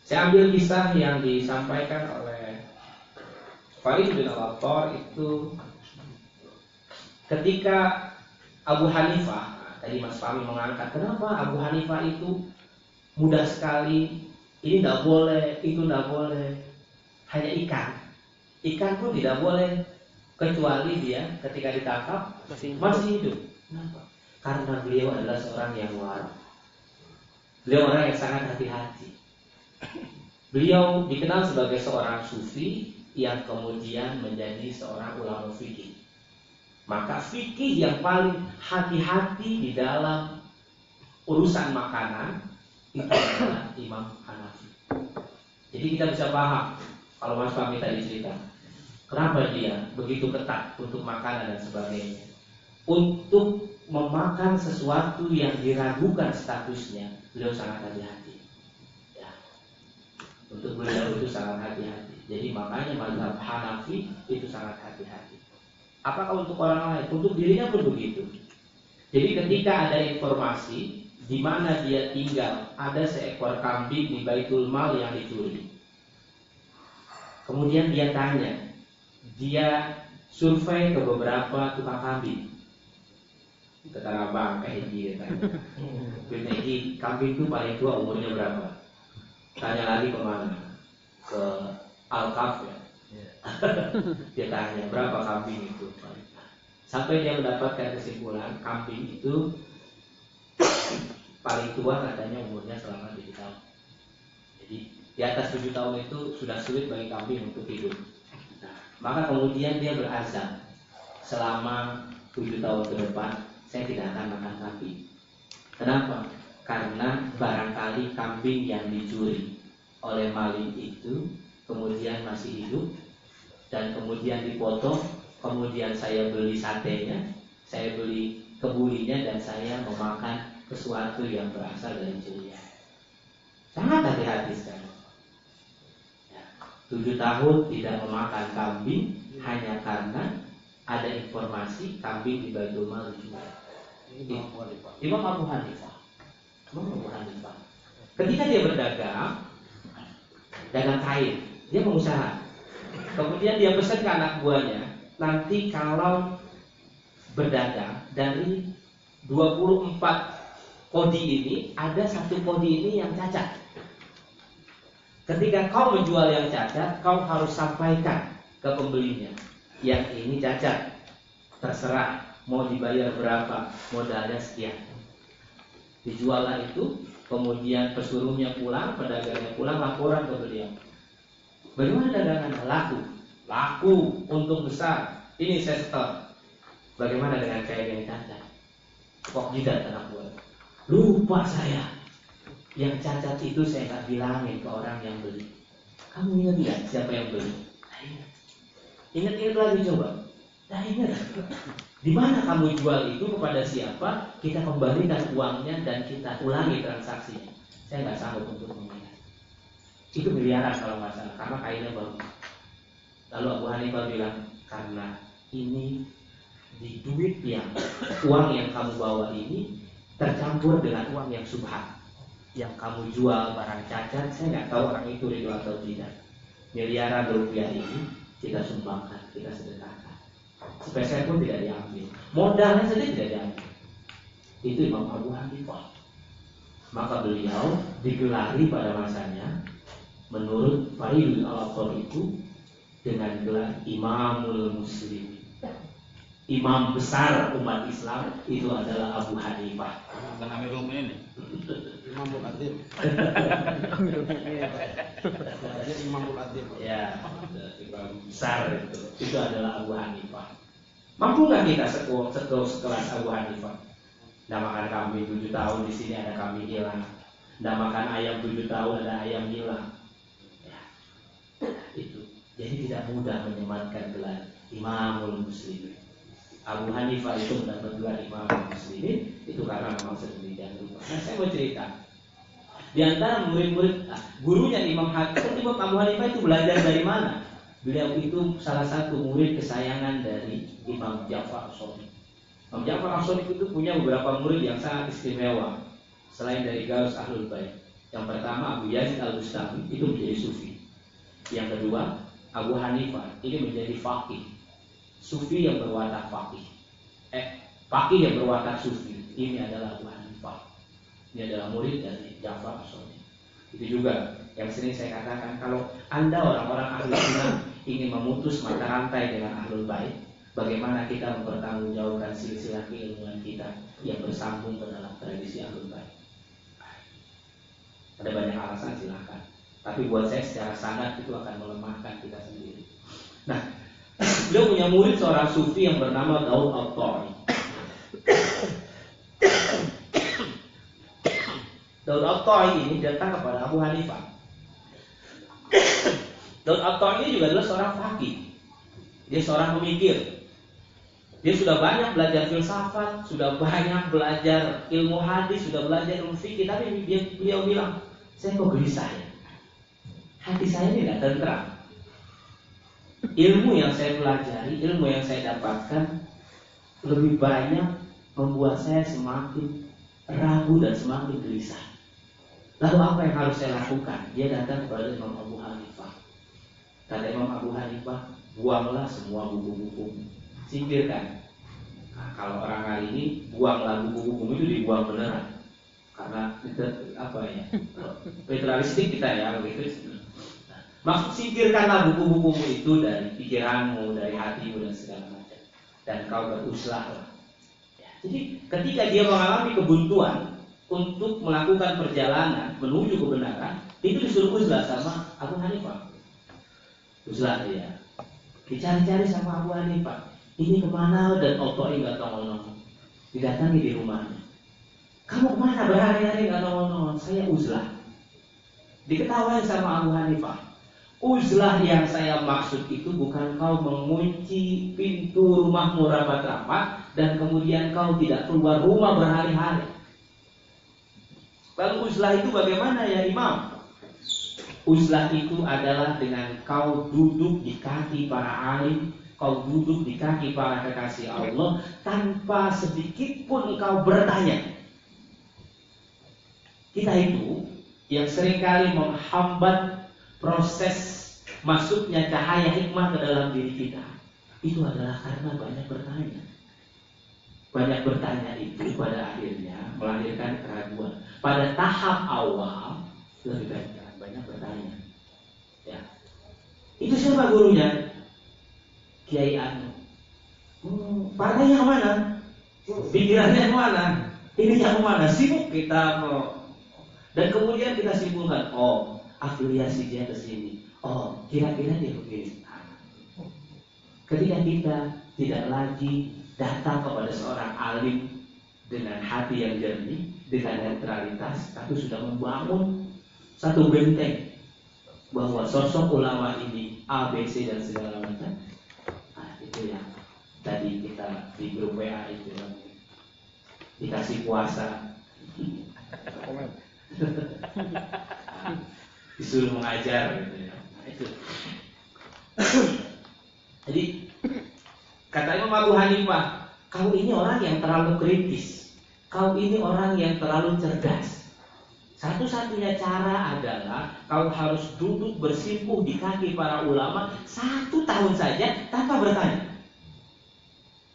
Saya ambil kisah yang disampaikan oleh Farid bin Al-Attar itu ketika Abu Hanifah, tadi Mas Fahmi mengangkat, kenapa Abu Hanifah itu mudah sekali, ini tidak boleh, itu tidak boleh, hanya ikan pun tidak boleh, kecuali dia ketika ditangkap masih hidup. Kenapa? Karena beliau adalah seorang yang wara. Beliau orang yang sangat hati-hati. Beliau dikenal sebagai seorang sufi yang kemudian menjadi seorang ulama fikih. Maka fikih yang paling hati-hati di dalam urusan makanan itu adalah Imam Hanafi. Jadi kita bisa paham kalau Mas Fahmi tadi cerita, kenapa dia begitu ketat untuk makanan dan sebagainya. Untuk memakan sesuatu yang diragukan statusnya, beliau sangat hati-hati. Ya. Untuk beliau itu sangat hati-hati. Jadi makanya mazhab Hanafi itu sangat hati-hati. Apakah untuk orang lain? Untuk dirinya pun begitu. Jadi ketika ada informasi di mana dia tinggal ada seekor kambing di Baitul Mal yang dicuri, kemudian dia tanya, dia survei ke beberapa tukang kambing. Kata abang, dia tanya, Bintegi, kambing itu paling tua umurnya berapa? Tanya lagi kemana? Ke Al-Kaf ya. Dia tanya berapa kambing itu. Sampai dia mendapatkan kesimpulan kambing itu paling tua katanya umurnya selama 7 tahun. Jadi di atas 7 tahun itu sudah sulit bagi kambing untuk hidup. Nah, maka kemudian dia berazam, selama 7 tahun ke depan saya tidak akan makan kambing. Kenapa? Karena barangkali kambing yang dicuri oleh maling itu kemudian masih hidup dan kemudian dipotong, kemudian saya beli satenya, saya beli kebulinya dan saya memakan sesuatu yang berasal dari curian. Sangat hati-hati sekali. 7 tahun tidak memakan kambing hanya karena ada informasi kambing di Baitul Mal dijual. Imam Abu Hanifah. Ketika dia berdagang, dagang kain, dia pengusaha. Kemudian dia pesan ke anak buahnya, nanti kalau berdagang dari 24 kodi ini, ada 1 kodi ini yang cacat. Ketika kau menjual yang cacat, kau harus sampaikan ke pembelinya, yang ini cacat, terserah mau dibayar berapa, modalnya sekian. Dijuallah itu, kemudian pesuruhnya pulang, pedagangnya pulang, laporan ke beliau. Bagaimana dagangannya? Laku, untung besar. Ini saya setor. Bagaimana dengan kain yang cacat? Kok jidat anak buah? Lupa saya. Yang cacat itu saya tak bilangin ke orang yang beli. Kamu ingat tidak siapa yang beli? Nah, ingat lagi coba. Nah, ingat. Di mana kamu jual itu kepada siapa? Kita kembalikan uangnya dan kita ulangi transaksinya. Saya nggak sanggup untuk mengingat. Itu miliaran kalau nggak salah, karena kainnya baru. Lalu Abu Hanifah bilang, karena ini di duit yang uang yang kamu bawa ini tercampur dengan uang yang subhan. Yang kamu jual barang cacat, saya nggak tahu orang itu ridho atau tidak. Miliaran rupiah ini kita sumbangkan, kita sedekahkan. Spesial pun tidak diambil, modalnya saja tidak diambil. Itu Imam Abu Hanifah. Maka beliau digelari pada masanya menurut Farid bin Al-Attar itu dengan gelar Imamul Muslimin. Imam besar umat Islam itu adalah Abu Hanifah. Bukan Amirul Mukminin. Imamul Adil. Imamul Adil. Ya, imam besar itu adalah Abu Hanifah. Mampu nggak kita sekelas Abu Hanifah? Nggak makan kambing 7 tahun di sini ada kambing hilang. Nggak makan ayam 7 tahun ada ayam hilang. Ya, itu. Jadi tidak mudah menyematkan gelar Imamul Muslimin. Abu Hanifah itu mendapat gelar Imamul Muslimin itu karena memang sedemikian rupa. Nah, saya mau cerita. Di antara murid-murid gurunya Imam Abu Hanifah itu belajar dari mana? Beliau itu salah satu murid kesayangan dari Imam Ja'far As-Shadiq. Imam Ja'far As-Shadiq itu punya beberapa murid yang sangat istimewa selain dari Gaus Ahlul Bait. Yang pertama Abu Yazid Al-Bustami itu menjadi sufi. Yang kedua Abu Hanifah ini menjadi faqih. Sufi yang berwatak faqih. Faqih yang berwatak sufi. Ini adalah Abu Hanifah. Ini adalah murid dari Ja'far As-Shadiq. Itu juga yang sering saya katakan, kalau Anda orang-orang ahli sunnah ingin memutus mata rantai dengan ahlul bait, bagaimana kita mempertanggungjawabkan silsilah keilmuan kita yang bersambung ke dalam tradisi ahlul bait? Ada banyak alasan, silakan. Tapi buat saya secara sanad itu akan melemahkan kita sendiri. Nah, beliau punya murid seorang sufi yang bernama Daud At-Ta'i. Daud At-Ta'i ini datang kepada Abu Hanifah. Daud At-Ta'i ini juga adalah seorang faqih. Dia seorang pemikir. Dia sudah banyak belajar filsafat, sudah banyak belajar ilmu hadis, sudah belajar ilmu fikih, tapi beliau bilang, saya kok gelisah ya? Hati saya ini tidak tentram. Ilmu yang saya pelajari, ilmu yang saya dapatkan lebih banyak membuat saya semakin ragu dan semakin gelisah. Lalu apa yang harus saya lakukan? Dia datang kepada Imam Abu Hanifah. Kata Imam Abu Hanifah, buanglah semua buku-buku, singkirkan. Nah, kalau orang hari ini buanglah buku-buku itu dibuang beneran, karena kita petralistik kita ya begitu. Nah, maksud singkirkanlah buku-bukumu itu dari pikiranmu, dari hatimu dan segala macam, dan kau beruslah. Ya, jadi ketika dia mengalami kebuntuan untuk melakukan perjalanan menuju kebenaran, itu disuruh uzlah sama Abu Hanifah. Uzlah dia, dicari-cari sama Abu Hanifah. Ini kemana? Dan At-Ta'i nggak nongol-nongol. Didatangi di rumahnya. Kamu kemana berhari-hari nggak nongol-nongol? Saya uzlah. Diketahui sama Abu Hanifah. Uzlah yang saya maksud itu bukan kau mengunci pintu rumahmu rapat-rapat dan kemudian kau tidak keluar rumah berhari-hari. Lalu uzlah itu bagaimana ya Imam? Uzlah itu adalah dengan kau duduk di kaki para alim, kau duduk di kaki para kekasih Allah tanpa sedikit pun kau bertanya. Kita itu yang seringkali menghambat proses masuknya cahaya hikmah ke dalam diri kita, itu adalah karena banyak bertanya. Banyak bertanya itu pada akhirnya melahirkan keraguan. Pada tahap awal lebih baik banyak bertanya. Ya, itu siapa gurunya? Kiai Anu. Partainya kemana? Pikirannya kemana? Ini yang kemana? Sibuk kita dan kemudian kita simpulkan, oh afiliasi dia ke sini. Oh kira-kira dia begini. Ketika kita tidak lagi datang kepada seorang alim dengan hati yang jernih, dengan netralitas, tapi sudah membangun satu benteng bahwa sosok ulama ini A, B, C dan segala macam. Nah, itu yang tadi kita di grup WA itu dikasih puasa, disuruh mengajar gitu ya. Nah, itu. Jadi kata Imam Abu Hanifah, kau ini orang yang terlalu kritis, kau ini orang yang terlalu cerdas. Satu-satunya cara adalah kau harus duduk bersimpuh di kaki para ulama 1 tahun saja tanpa bertanya.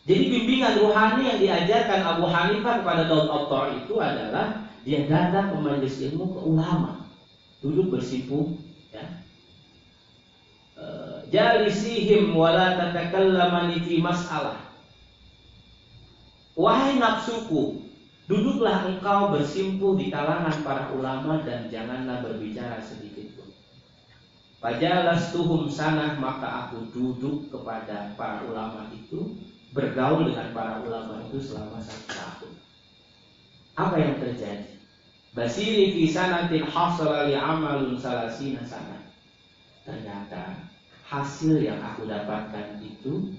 Jadi bimbingan ruhani yang diajarkan Abu Hanifah kepada Daud At-Ta'i itu adalah dia datang ke majelis ilmu ke ulama, duduk bersimpuh, ya. Jalisihim wala tatakallamani fi mas'alah. Wahai nafsuku, duduklah engkau bersimpuh di kalangan para ulama dan janganlah berbicara sedikit pun. Fajalastuhum sanah, maka aku duduk kepada para ulama itu, bergaul dengan para ulama itu selama 1 tahun. Apa yang terjadi? Basiri fi sanatin hasala li amalun salasina sanah. Ternyata hasil yang aku dapatkan itu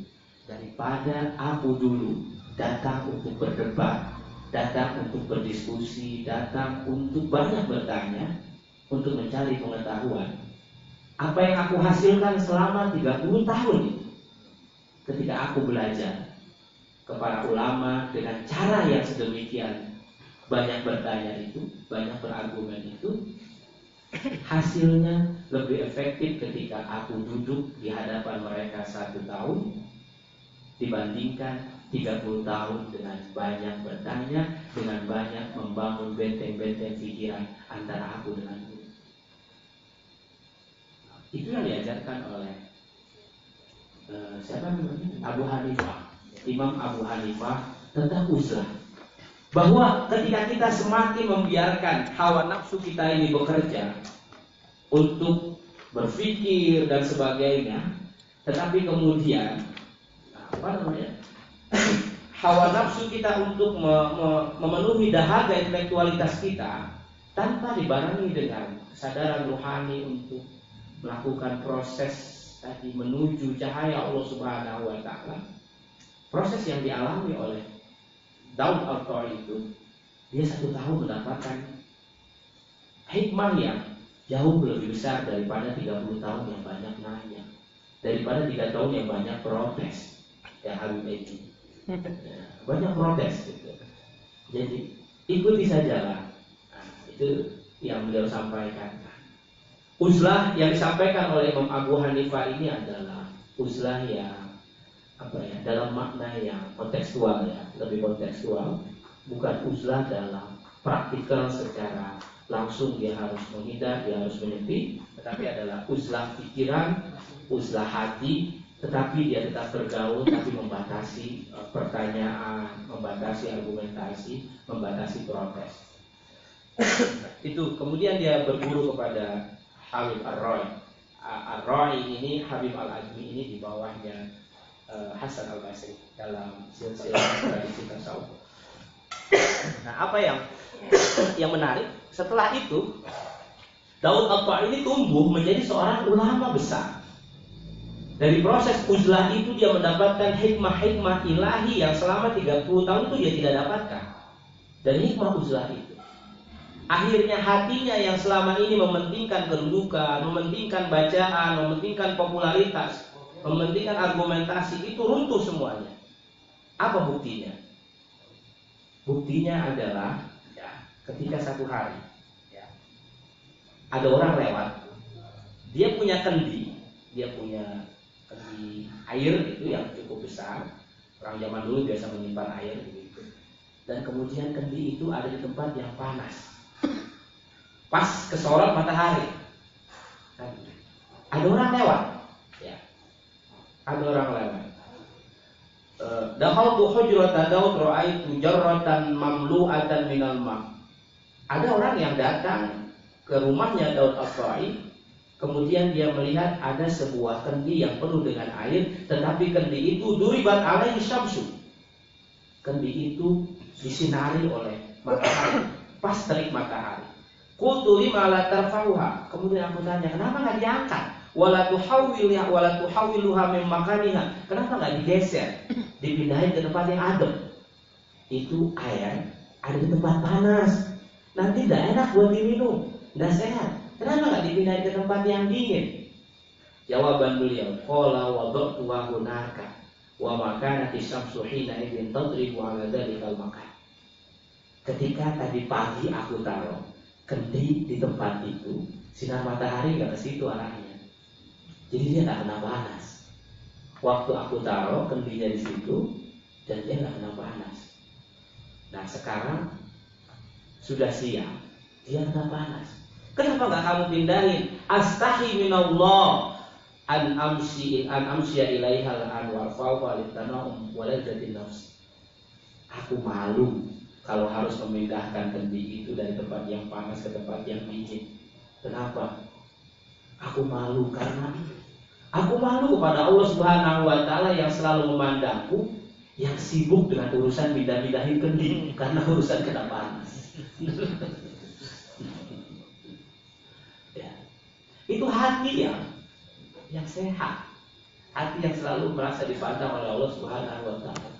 daripada aku dulu datang untuk berdebat, datang untuk berdiskusi, datang untuk banyak bertanya, untuk mencari pengetahuan. Apa yang aku hasilkan selama 30 tahun itu, ketika aku belajar kepada ulama dengan cara yang sedemikian banyak bertanya itu, banyak berargumen itu, Hasilnya lebih efektif ketika aku duduk di hadapan mereka 1 tahun dibandingkan 30 tahun dengan banyak bertanya, dengan banyak membangun benteng-benteng pikiran antara aku dengan guru. Itu yang diajarkan oleh siapa namanya? Abu Hanifah, Imam Abu Hanifah tentang uzlah. Bahwa ketika kita semakin membiarkan hawa nafsu kita ini bekerja untuk berpikir dan sebagainya, tetapi kemudian hawa nafsu kita untuk memenuhi dahaga intelektualitas kita tanpa dibarengi dengan kesadaran rohani untuk melakukan proses tadi menuju cahaya Allah Subhanahu wa taala. Proses yang dialami oleh Daud Al-Tari itu, dia 1 tahun mendapatkan hikmah yang jauh lebih besar daripada 30 tahun yang banyak nanya, daripada 3 tahun yang banyak protes. Ya Habib itu banyak protes gitu. Jadi ikuti sajalah. Nah, itu yang beliau sampaikan. Uzlah yang disampaikan oleh Imam Abu Hanifah ini adalah uzlah yang dalam makna yang kontekstual, ya, lebih kontekstual, bukan uzlah dalam praktikal secara langsung dia harus menghindar, dia harus menyepi, tetapi adalah uzlah pikiran, uzlah hati, tetapi dia tetap bergaul, tapi membatasi pertanyaan, membatasi argumentasi, membatasi protes. Itu kemudian dia berguru kepada Habib Ar-Ra'i. Ar-Ra'i ini, Habib Al-Azmi ini di bawahnya Hasan Al-Basri dalam silsilah tradisi tasawuf. Nah, apa yang menarik setelah itu, Daud Al-Tari ini tumbuh menjadi seorang ulama besar. Dari proses uzlah itu dia mendapatkan hikmah-hikmah ilahi yang selama 30 tahun itu dia tidak dapatkan. Dan hikmah uzlah itu, akhirnya hatinya yang selama ini mementingkan kedudukan, mementingkan bacaan, mementingkan popularitas, mementingkan argumentasi, itu runtuh semuanya. Apa buktinya? Buktinya adalah ketika 1 hari ada orang lewat, dia punya kendi air itu yang cukup besar. Orang zaman dulu biasa menyimpan air begitu. Dan kemudian kendi itu ada di tempat yang panas, pas kesorot matahari. Ada orang lewat, ada orang lewat. Dakhaltu hujrata Daud ra'aitu jarratan mamlu'atan minal ma'. Ada orang yang datang ke rumahnya Daud Al-Tari, kemudian dia melihat ada sebuah kendi yang penuh dengan air, tetapi kendi itu duribat alaihi syamsu. Kendi itu disinari oleh matahari, pas terik matahari. Qultu lima la tarfa'uha. Kemudian aku tanya, kenapa enggak diangkat? Wala tuhawwiluha min makaniha. Kenapa enggak digeser, dipindahin ke tempat yang adem? Itu air ada di tempat panas, nanti tidak enak buat diminum, tidak sehat. Kenapa enggak dipindahin ke tempat yang dingin? Jawaban beliau, qala wada'tuha hunaka wa makanat asy-syamsu hina idzin tadribu 'ala dzalikal makan. Ketika tadi pagi aku taruh kendi di tempat itu, sinar matahari enggak ke situ arahnya, jadi dia enggak kena panas. Waktu aku taruh kendinya di situ dan dia enggak kena panas. Nah sekarang sudah siang, dia kena panas. Kenapa enggak kamu pindahin? Astahi minallah an amsya ilaihal anwar fawqa litanahum waladatin nafs. Aku malu kalau harus memindahkan kendi itu dari tempat yang panas ke tempat yang dingin. Kenapa? Aku malu karena aku malu kepada Allah Subhanahu wa taala yang selalu memandangku yang sibuk dengan urusan pindah-pindahin kendi karena urusan kena panas. Ya. Itu hati yang sehat, hati yang selalu merasa dipandang oleh Allah Subhanahu wa taala.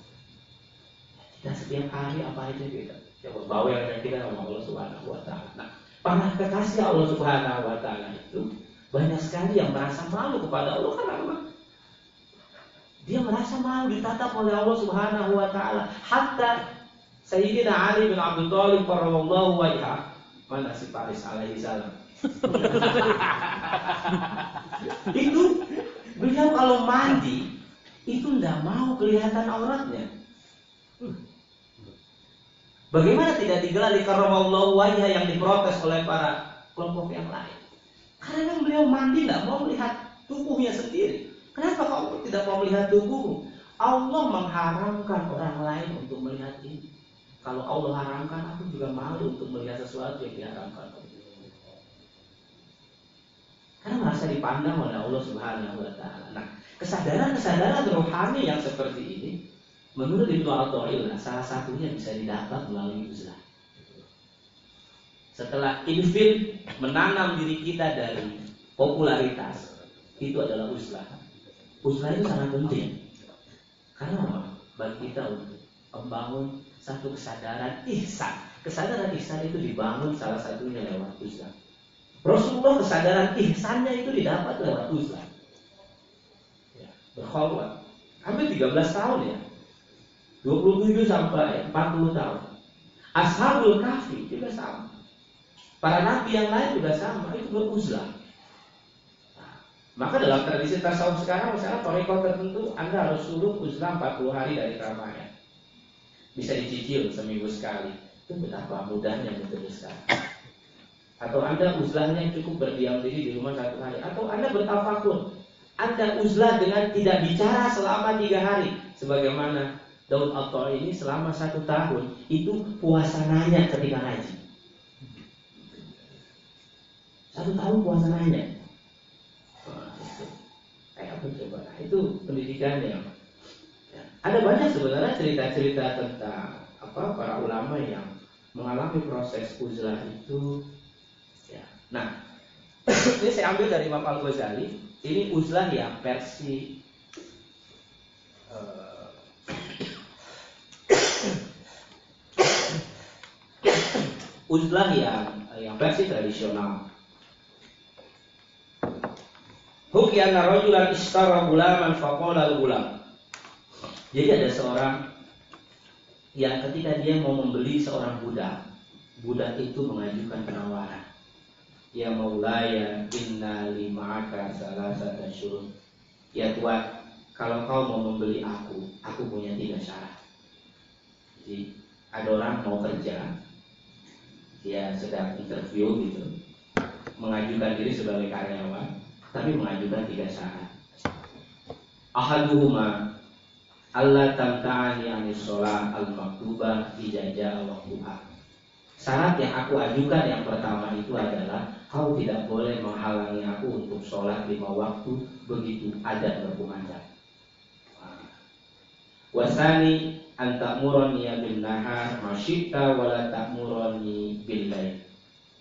Kita setiap hari apa aja kita coba bawa yang kita sama Allah Subhanahu wa taala. Nah, para kekasih Allah Subhanahu wa taala itu banyak sekali yang merasa malu kepada Allah karena memang dia merasa malu ditatap oleh Allah Subhanahu wa taala. Hatta Sayyidina Ali bin Abi Thalib radhiyallahu anhu, mana si Paris alaihi salam, Itu beliau kalau mandi itu tidak mau kelihatan auratnya. Bagaimana tidak digelari karramallahu wajha yang diprotes oleh para kelompok yang lain? Karena beliau mandi tidak mau melihat tubuhnya sendiri. Kenapa kamu tidak mau melihat tubuhmu? Allah mengharamkan orang lain untuk melihat ini. Kalau Allah haramkan, aku juga malu untuk melihat sesuatu yang diharamkan. Karena merasa dipandang oleh Allah Subhanahu wa Ta'ala. Nah, kesadaran rohani yang seperti ini, menurut Ibnu Athaillah, salah satunya bisa didapat melalui uzlah. Setelah infil menanam diri kita dari popularitas, itu adalah uzlah. Uzlah itu sangat penting. Karena apa? Bagi kita untuk membangun satu kesadaran ihsan. Kesadaran ihsan itu dibangun salah satunya lewat uzlah. Rasulullah kesadaran ihsannya itu didapat lewat uzlah. Ya, berkhulwat. Hampir 13 tahun ya. 27 sampai 40 tahun. Ashabul Kahfi juga sama. Para nabi yang lain juga sama, itu beruzlah. Nah, maka dalam tradisi tasawuf sekarang, misalnya thariqah tertentu, Anda harus suluk uzlah 40 hari dari keramaian. Bisa dicicil seminggu sekali. Itu betapa mudahnya meneruskan. Atau Anda uzlahnya cukup berdiam diri di rumah 1 hari. Atau Anda bertafakur. Anda uzlah dengan tidak bicara selama 3 hari. Sebagaimana Daud At-Ta'i ini selama 1 tahun itu puasa nanya ketika haji. 1 tahun puasa nanya. Kayak apa coba? Nah, itu pendidikannya. Ya. Ada banyak sebenarnya cerita-cerita tentang para ulama yang mengalami proses uzlah itu. Ya. Nah, ini saya ambil dari Imam Al-Ghazali. Ini uzlah yang versi uzlah yang versi tradisional. Huki anna rajulan ishtara gulaman faqala al-gulam. Jadi ada seorang yang ketika dia mau membeli seorang budak, budak itu mengajukan penawaran. Ya Maulaya, inna li ma'aka salasata syurut. Ya Tuhan, kalau kau mau membeli aku punya 3 syarat. Jadi ada orang mau kerja, dia sedang interview gitu, mengajukan diri sebagai karyawan, tapi mengajukan 3 syarat. Ahaduhuma alla tamta'ani anis sholat al-maktubah idza jaa waqtuha. Syarat yang aku ajukan yang pertama itu adalah kau tidak boleh menghalangi aku untuk sholat 5 waktu begitu adzan berkumandang. Wasani antamurani bin nahar masyita wala ta'murani bil lail.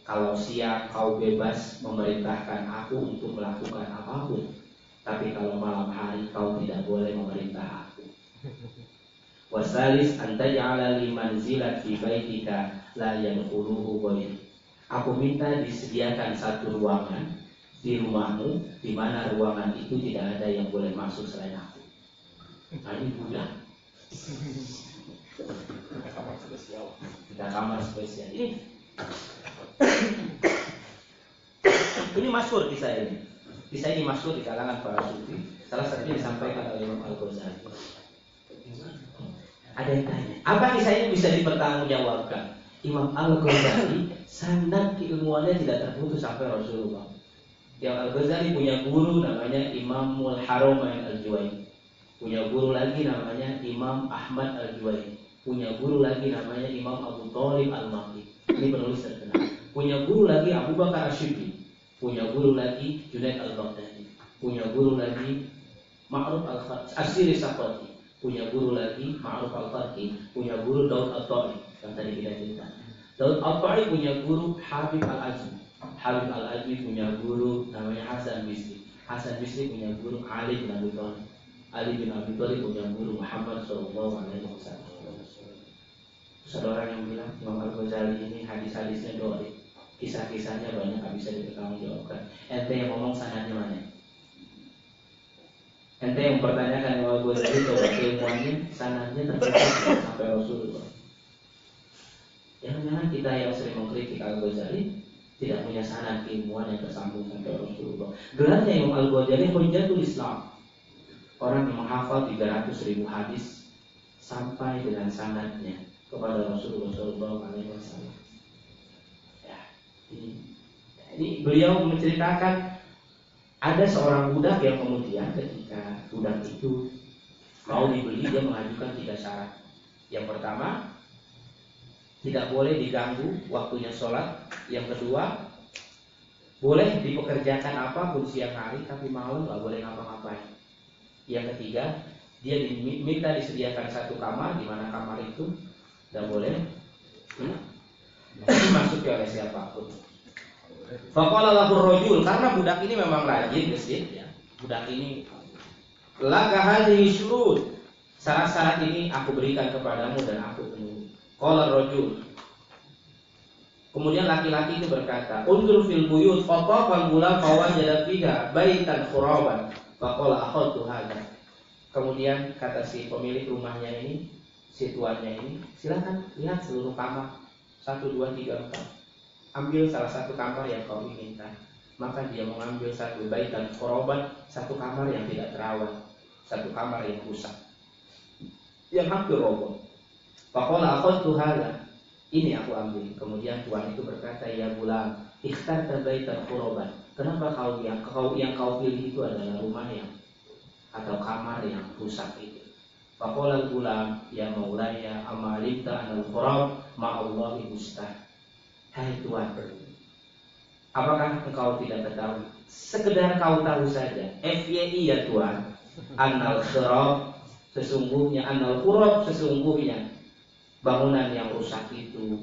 Kalau siang kau bebas memerintahkan aku untuk melakukan apapun, tapi kalau malam hari kau tidak boleh memerintah aku. Wasalis antaj'ala li manzilat fi baitika la yanquluhu ghair. Aku minta disediakan 1 ruangan di rumahmu di mana ruangan itu tidak ada yang boleh masuk selain aku. Nah, ini budak. Kita kamar spesial. Ini masyhur kisah ini. Kisah ini masyhur di kalangan para sufi. Salah satunya disampaikan oleh Imam Al-Ghazali. Ada yang tanya, apa kisah ini bisa dipertanggungjawabkan? Imam Al-Ghazali sanad keilmuannya tidak terputus sampai Rasulullah. Yang Al-Ghazali punya guru namanya Imamul Haramain Al-Juwaini. Punya guru lagi namanya Imam Ahmad Al-Juwaini. Punya guru lagi namanya Imam Abu Thalib Al-Makki. Ini penulis terkenal. Punya guru lagi Abu Bakar Ash-Shibli. Punya guru lagi Junaid Al-Baghdadi. Punya guru lagi Ma'ruf Al-Asiri Saqati. Punya guru lagi Ma'ruf Al-Farqi. Punya guru Daud At-Ta'i yang tadi kita cerita. Daud At-Ta'i punya guru Habib Al-Ajmi. Habib Al-Ajmi punya guru namanya Hasan Bisri. Hasan Bisri punya guru Ali bin Abi Thalib. Ali bin Abi Thalib punya guru Muhammad sallallahu alaihi wasallam. Terus ada orang yang bilang Imam Al-Ghazali ini hadis-hadisnya dhaif. Kisah-kisahnya banyak tak bisa dipertanggungjawabkan. Ente yang ngomong sanadnya mana? Ente yang mempertanyakan Imam Al-Ghazali coba ilmuannya sanadnya terputus sampai Rasulullah. Jangan-jangan kita yang sering mengkritik Al-Ghazali tidak punya sanad keilmuan yang tersambung sampai Rasulullah. Gelarnya Imam Al-Ghazali Hujjatul Islam, orang yang menghafal 300.000 hadis sampai dengan sanadnya kepada Rasulullah SAW. Ya, ini beliau menceritakan ada seorang budak yang kemudian ketika budak itu mau dibeli, dia mengajukan 3 syarat. Yang pertama, tidak boleh diganggu waktunya sholat. Yang kedua, boleh dipekerjakan apapun siang hari, tapi malam nggak boleh ngapa-ngapain. Yang ketiga, dia diminta disediakan 1 kamar, di mana kamar itu nggak boleh dimasuki oleh siapapun. Faqala lahu rajul, karena budak ini memang rajin masjid ya. Budak ini laka hadhihi syurut. Syarat-syarat ini aku berikan kepadamu dan aku penuhi. Qala rajul. Kemudian laki-laki itu berkata, "Unzur fil buyut fataqal gulam fawajada fiha baitan khuraban." Faqala akhadtu hadha. Kemudian kata si pemilik rumahnya ini, si tuannya ini, silakan lihat seluruh kamar 1, 2, 3, 4. Ambil salah satu kamar yang kau inginkan. Maka dia mengambil 1 baitan khuraban, 1 kamar yang tidak terawat, 1 kamar yang rusak, yang hampir roboh. Faqala akhadtu hadha. Ini aku ambil. Kemudian tuan itu berkata, "Ya gulam, ikhtarta baitan khuraban." Kenapa yang kau pilih itu adalah rumah yang atau kamar yang rusak itu? Faqala gulam, "Ya maulaya, amalimta anal khurab ma'allahi mustah." Hai tuan, apakah engkau tidak ketahui? Sekedar kau tahu saja, FYI ya tuan, anal khurab sesungguhnya, anal khurab sesungguhnya bangunan yang rusak itu,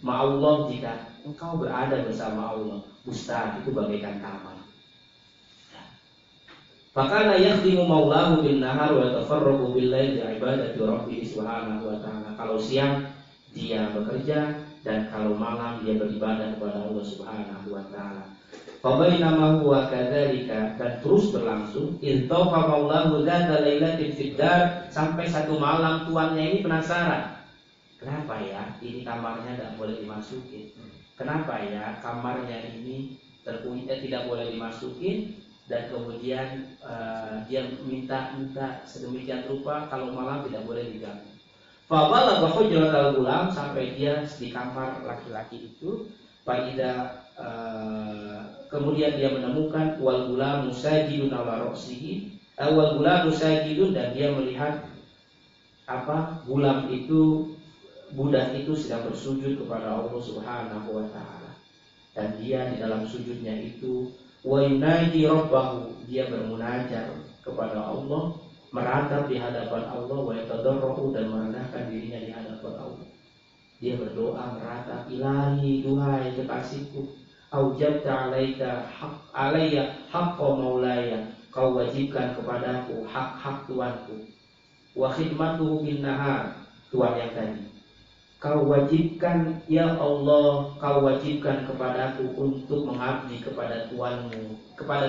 ma'allah jika engkau berada bersama Allah, mustah itu bagaikan taman. Fakana yakhdimu maulahu bin nahar wa tafarraqu bil lail bi ibadati rabbih subhanahu wa ta'ala. Kalau siang dia bekerja dan kalau malam dia beribadah kepada Allah subhanahu wa ta'ala. Fabainama huwa kadzalika, dan terus berlangsung intafa maulahu dzata lailatin fiddar, sampai 1 malam tuannya ini penasaran. Kenapa ya ini kamarnya tidak boleh dimasukin? Kenapa ya kamarnya ini terkunci, tidak boleh dimasukin? Dan kemudian dia minta sedemikian rupa kalau malam tidak boleh diganggu. Fabalagha hujratal gulam, sampai dia di kamar laki-laki itu. Faida kemudian dia menemukan wal gulam musajidun ala ra'sihi, wal gulam musajidun, dan dia melihat gulam itu, budak itu sedang bersujud kepada Allah Subhanahu wa taala. Dan dia di dalam sujudnya itu wa yunaji rabbahu, dia bermunajat kepada Allah, meratap di hadapan Allah, wa yatadarru, dan merendahkan dirinya di hadapan Allah. Dia berdoa meratap, ilahi, duhai kekasihku, aujabta alayya haqqa maulaya, kau wajibkan kepadaku hak-hak tuanku, wa khidmatuhu bin nahar, tuan yang tadi, kau wajibkan ya Allah, kau wajibkan kepadaku untuk mengabdi kepada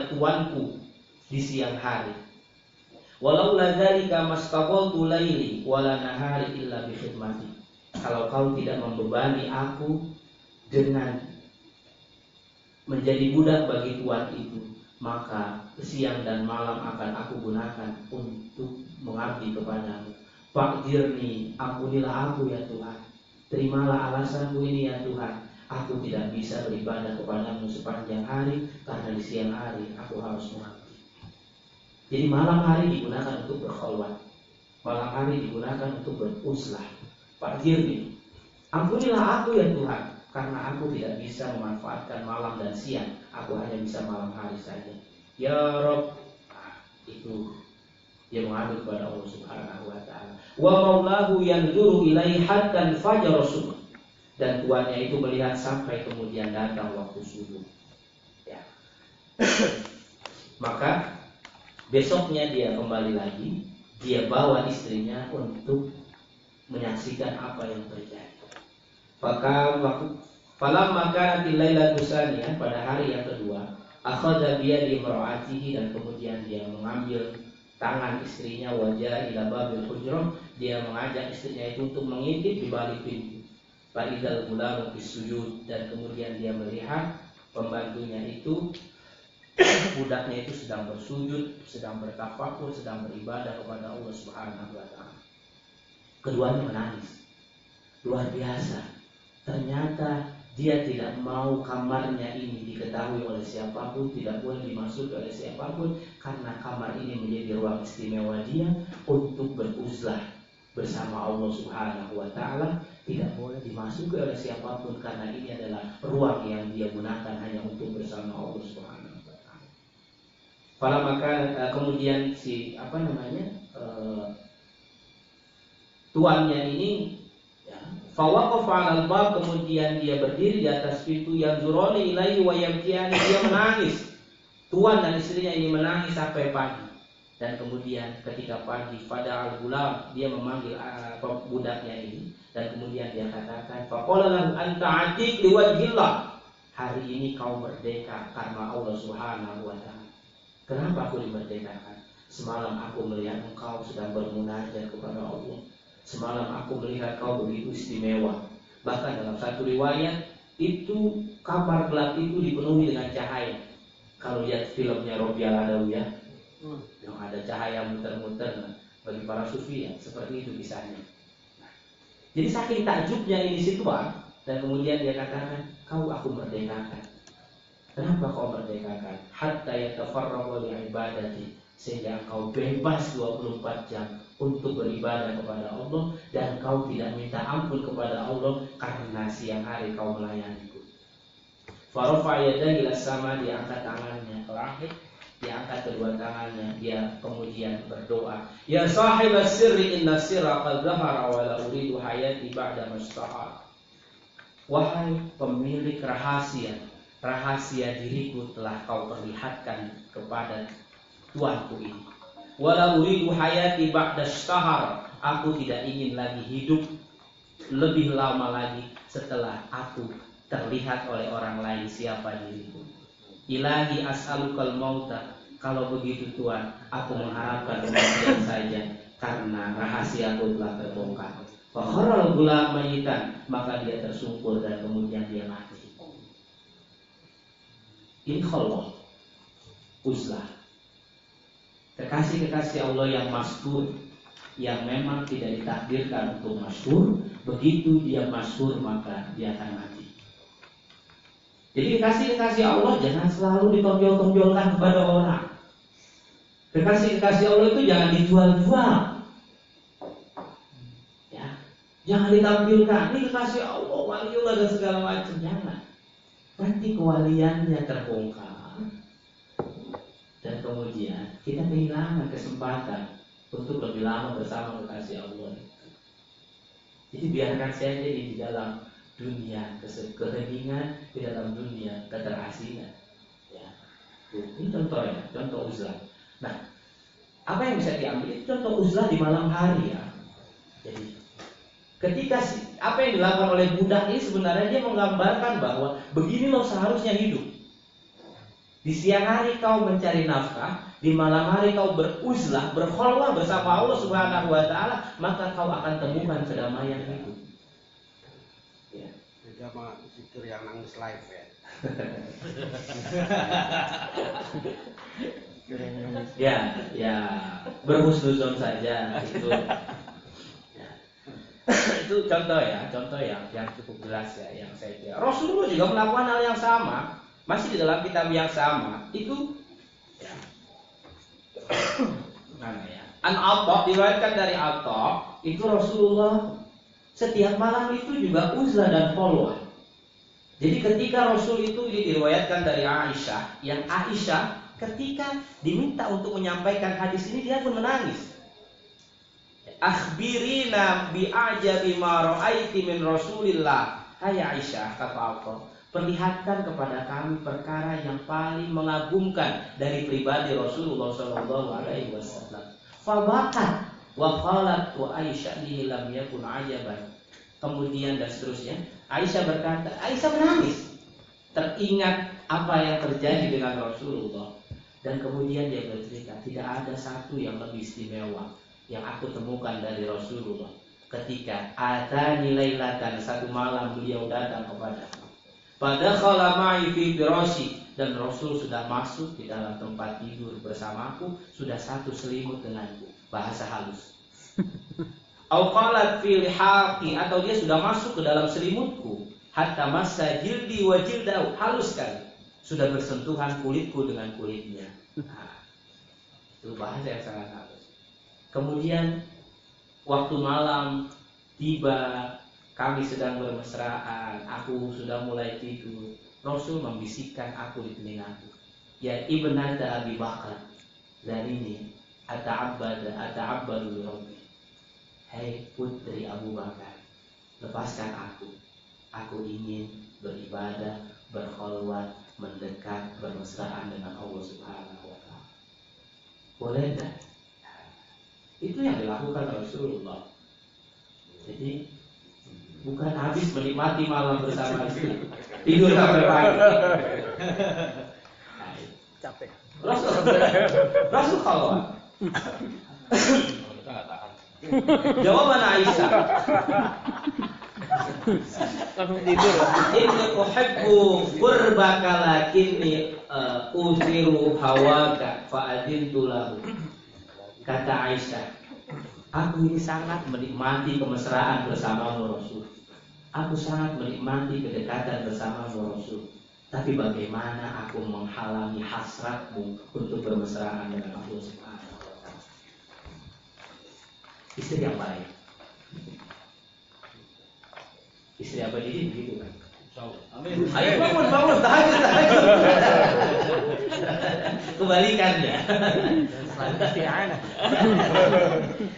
tuanku di siang hari. Walau la dzalika mastaqaltu laili wala nahari illa bi khidmati. Kalau kau tidak membebani aku dengan menjadi budak bagi tuan itu, maka siang dan malam akan aku gunakan untuk mengabdi kepadamu. Faqdirni, ampunilah aku ya Tuhan. Terimalah alasanku ini ya Tuhan. Aku tidak bisa beribadah kepadamu sepanjang hari karena di siang hari aku harus mengabdi. Jadi malam hari digunakan untuk berkhulwat, malam hari digunakan untuk beruslah. Faqdirni, ampunilah aku ya Tuhan, karena aku tidak bisa memanfaatkan malam dan siang. Aku hanya bisa malam hari saja. Ya Rabb, itu dia mengadu kepada Allah Subhanahu wa taala. Wa maulahu yanzuru ilaihi hatta fajar subuh, dan tuannya itu melihat sampai kemudian datang waktu subuh. Ya. Maka besoknya dia kembali lagi, dia bawa istrinya untuk menyaksikan apa yang terjadi. Falamma kanat al-lailatu tsaniyah, pada hari yang kedua, akhadha bi yadi imra'atihi, dan kemudian dia mengambil tangan istrinya, wajah ila babil hujrah, dia mengajak istrinya itu untuk mengintip di balik pintu. Fa'idal gulamu bisujud, dan kemudian dia melihat pembantunya itu, budaknya itu sedang bersujud, sedang bertafakur, sedang beribadah kepada Allah Subhanahu wa taala. Keduanya menangis. Luar biasa. Ternyata dia tidak mau kamarnya ini diketahui oleh siapapun, tidak boleh dimasuki oleh siapapun, karena kamar ini menjadi ruang istimewa dia untuk beruzlah bersama Allah Subhanahu wa taala, tidak boleh dimasuki oleh siapapun karena ini adalah ruang yang dia gunakan hanya untuk bersama Allah Subhanahu wa taala. Fala maka kemudian si tuannya ini fawaqafa 'alal bab, kemudian dia berdiri di atas pintu, yanzuruni ilaihi wa yabkiyani, dia menangis. Tuan dan istrinya ini menangis sampai pagi. Dan kemudian ketika pagi, pada al-gulam, dia memanggil budaknya ini, dan kemudian dia katakan, faqala lahu anta atiq liwajhillah, hari ini kau merdeka karena Allah Subhanahu wa taala. Kenapa aku dimerdekakan? Semalam aku melihat engkau sedang bermunajat kepada Allah. Semalam aku melihat kau begitu istimewa. Bahkan dalam satu riwayat itu kamar gelap itu dipenuhi dengan cahaya. Kalau lihat filmnya Robi Al-Adawi ya, yang ada cahaya muter-muter, bagi para sufi ya, seperti itu kisahnya. Jadi saking takjubnya ini si tuan, dan kemudian dia katakan, kau aku merdekakan. Kenapa kau merdekakan? Hatta yatafarragha li'ibadati, sehingga kau bebas 24 jam untuk beribadah kepada Allah, dan kau tidak minta ampun kepada Allah karena siang hari kau melayaniku. Farafa yadayhi ila sama, dia angkat tangannya ke langit, dia angkat kedua tangannya, dia kemudian berdoa, ya sahibas sirri inna sirra qad zahara wa la uridu hayati ba'da mustahar. Wahai pemilik rahasia, rahasia diriku telah kau perlihatkan kepada tuanku ini. Wala uridu hayati ba'da mustahar, aku tidak ingin lagi hidup lebih lama lagi setelah aku terlihat oleh orang lain siapa diriku. Ilahi as'alukal mauta, kalau begitu Tuhan, aku mengharapkan kematian saja karena rahasiaku telah terbongkar. Fa kharal gulam mayitan, maka dia tersungkur dan kemudian dia mati. Insyaallah uzlah. Kekasih-kekasih Allah yang masyhur, yang memang tidak ditakdirkan untuk masyhur, begitu dia masyhur maka dia akan mati. Jadi kekasih-kekasih Allah jangan selalu ditonjol-tonjolkan kepada orang. Kekasih-kekasih Allah itu jangan dijual-jual. Ya, jangan ditampilkan. Ini kekasih Allah, waliullah dan segala macam, jangan. Nanti kewaliannya terbongkar. Dan kemudian kita kehilangan kesempatan untuk lebih lama bersama kekasih Allah. Jadi biarkan saja di dalam dunia keheningan, di dalam dunia keterasingan. Ya. Ini contoh ya, contoh uzlah. Nah, apa yang bisa diambil itu contoh uzlah di malam hari ya. Jadi ketika apa yang dilakukan oleh budak ini sebenarnya dia menggambarkan bahwa begini loh seharusnya hidup. Di siang hari kau mencari nafkah, di malam hari kau beruzlah, berkholwah bersama Allah Subhanahu wa taala, maka kau akan temukan kedamaian hidup. Ya. Beda sama zikir yang nangis live ya. Ya, berhusnuzon saja itu. Ya. Itu contoh yang cukup jelas ya, yang saya kira. Rasulullah juga melakukan hal yang sama, masih di dalam kitab yang sama. Itu ya. Mana ya? An-Atta diriwayatkan dari Atta, itu Rasulullah setiap malam itu juga uzlah dan kholwah. Jadi ketika Rasul itu diriwayatkan dari Aisyah, yang Aisyah ketika diminta untuk menyampaikan hadis ini dia pun menangis. Akhbirina bi'ajabi ma ra'aiti min Rasulillah. Hai Aisyah, kata Allah, perlihatkan kepada kami perkara yang paling mengagumkan dari pribadi Rasulullah sallallahu alaihi wasallam. Fabakat wa qalat wa Aisyah li lam yakun ajaban. Kemudian dan seterusnya, Aisyah berkata, Aisyah menangis, teringat apa yang terjadi dengan Rasulullah. Dan kemudian dia bercerita, tidak ada satu yang lebih istimewa yang aku temukan dari Rasulullah ketika atani lailatan, satu malam beliau datang kepadaku. Pada khalamai fi firasyi, dan Rasul sudah masuk di dalam tempat tidur bersamaku, sudah satu selimut denganku. Bahasa halus. Au qalat fi lihaqi, atau dia sudah masuk ke dalam selimutku. Hatta massa jildi wa jildau, halus sekali. Sudah bersentuhan kulitku dengan kulitnya. Nah, itu bahasa yang sangat halus. Kemudian waktu malam tiba, kami sedang bermesraan, aku sudah mulai tidur. Rasul membisikkan aku di telingaku, ya ibnata Abi Bakar, dan ini ata'abbadu li Rabbi. Hai putri Abu Bakar, lepaskan aku. Aku ingin beribadah, berkholwat, mendekat, bermesraan dengan Allah Subhanahu wa Ta'ala. Boleh tak? Itu yang dilakukan Rasulullah. Jadi bukan habis menikmati malam bersama istri, tidur sampai pagi. Capek. Rasul khalwat. Jawaban Aisyah, Langsung tidur. inni uhibbu qurbaka lakinni uthiru hawaka fa'adintu lahu. Kata Aisyah, aku ini sangat menikmati kemesraan bersamamu Rasul. Aku sangat menikmati kedekatan bersamamu Rasul. Tapi bagaimana aku menghalangi hasratmu untuk bermesraan dengan Allah Subhanahu wa Ta'ala. Istri yang baik. Istri yang baik ini begitu kan? Amin. Ayo bangun, tahajud. Kebalikannya. Isti'anah.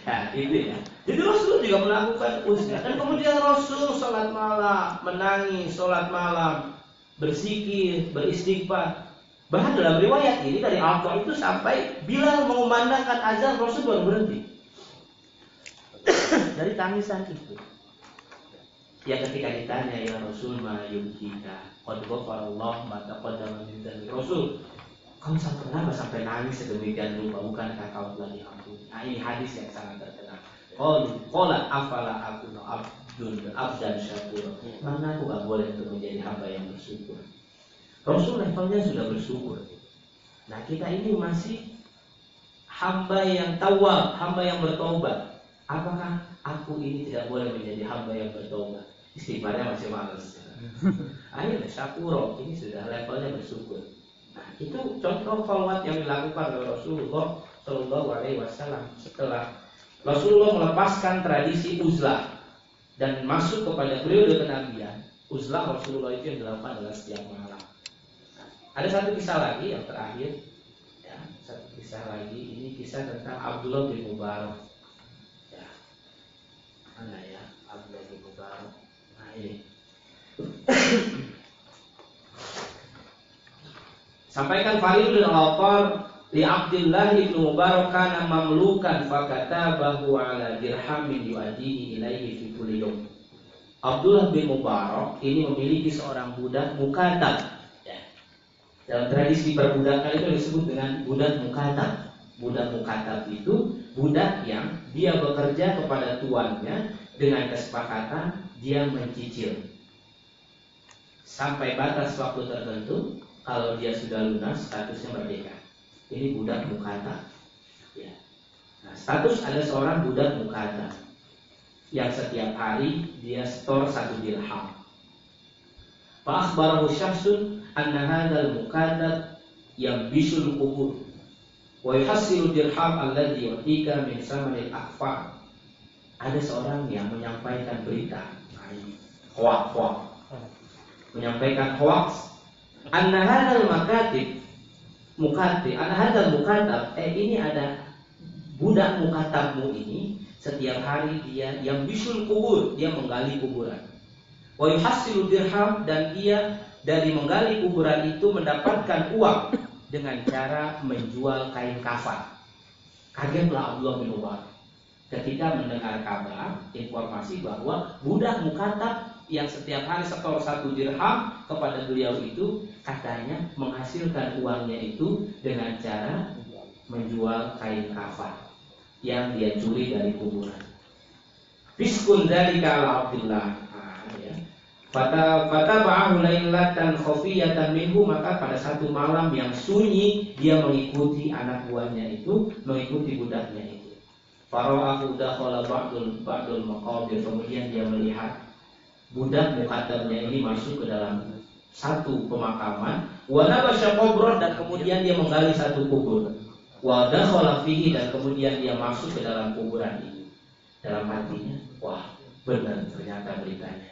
Nah, itu ya. Jadi Rasul juga melakukan usnah. Dan kemudian Rasul sholat malam, menangis sholat malam, berzikir, beristighfar. Bahkan dalam riwayat ini dari Al-Qur'an itu sampai Bilal mengumandangkan azan, Rasul baru berhenti. Dari tangisan itu. Ya ketika ditanya, ya Rasul ma yubkika qad ghafarallahu ma taqaddama min dzambi. Rasul, kamu kenapa sampai nangis sedemikian rupa? Bukankah kau telah diampuni? Nah, ini hadis yang sangat terkenal. Qala afala akunu abdan syakur. Mana aku gak boleh untuk menjadi hamba yang bersyukur. Rasul levelnya sudah bersyukur. Nah, kita ini masih hamba yang tawab, hamba yang bertobat. Apakah aku ini tidak boleh menjadi hamba yang bertobat? Istighfarnya masih males. Akhirnya syakuro, ini sudah levelnya bersyukur. Nah, itu contoh kholwat yang dilakukan oleh Rasulullah Shallallahu Alaihi Wasallam setelah Rasulullah melepaskan tradisi uzlah dan masuk kepada periode kenabian. Uzlah Rasulullah itu yang dilakukan adalah setiap malam. Nah, ada satu kisah lagi yang terakhir, ya, satu kisah lagi. Ini kisah tentang Abdullah bin Mubarak. Ya, mana ya Abdullah bin Mubarak? Nah ini. Sampaikan Faridul Al-Awtar li Abdullah bin Mubarak kana mamlukan fakatabahu ala dirhamin yu'addihi ilaihi fi kulli yawm. Abdullah bin Mubarak ini memiliki seorang budak mukatab. Ya. Dalam tradisi perbudakan itu disebut dengan budak mukatab. Budak mukatab itu budak yang dia bekerja kepada tuannya dengan kesepakatan dia mencicil sampai batas waktu tertentu. Kalau dia sudah lunas, statusnya merdeka. Ini budak mukatab. Ya. Nah, status ada seorang budak mukatab yang setiap hari dia setor 1 dirham. Fa akhbarahu syakhsun anna hadzal mukatab yambisul qubur wa yuhassilu dirham alladhi yu'tika min samanil akfar. Ada seorang yang menyampaikan berita, hoax. Menyampaikan hoax. Anna hadzal mukatab, ini ada budak mukatabmu ini setiap hari dia yang bisul kubur, dia menggali kuburan. Wa yuhassilu dirham, dan dia dari menggali kuburan itu mendapatkan uang dengan cara menjual kain kafan. Kagetlah Abdullah bin Mubarak ketika mendengar kabar informasi bahwa budak mukatab yang setiap hari setor 1 dirham kepada beliau itu katanya menghasilkan uangnya itu dengan cara menjual kain kafan yang dia curi dari kuburan. Fiskun dzalika ala Abdillah. Fataba'ahu lailatan khafiyatan minhu, maka pada satu malam yang sunyi dia mengikuti anak buahnya itu, mengikuti budaknya itu. Fara'ahu dakhala ba'dul maqabir, kemudian dia melihat budak muqaddamnya ini masuk ke dalam satu pemakaman, wa nabasha qabran, dan kemudian dia menggali satu kubur. Wa dakhala fihi, dan kemudian dia masuk ke dalam kuburan ini. Dalam hatinya, wah, benar ternyata beritanya.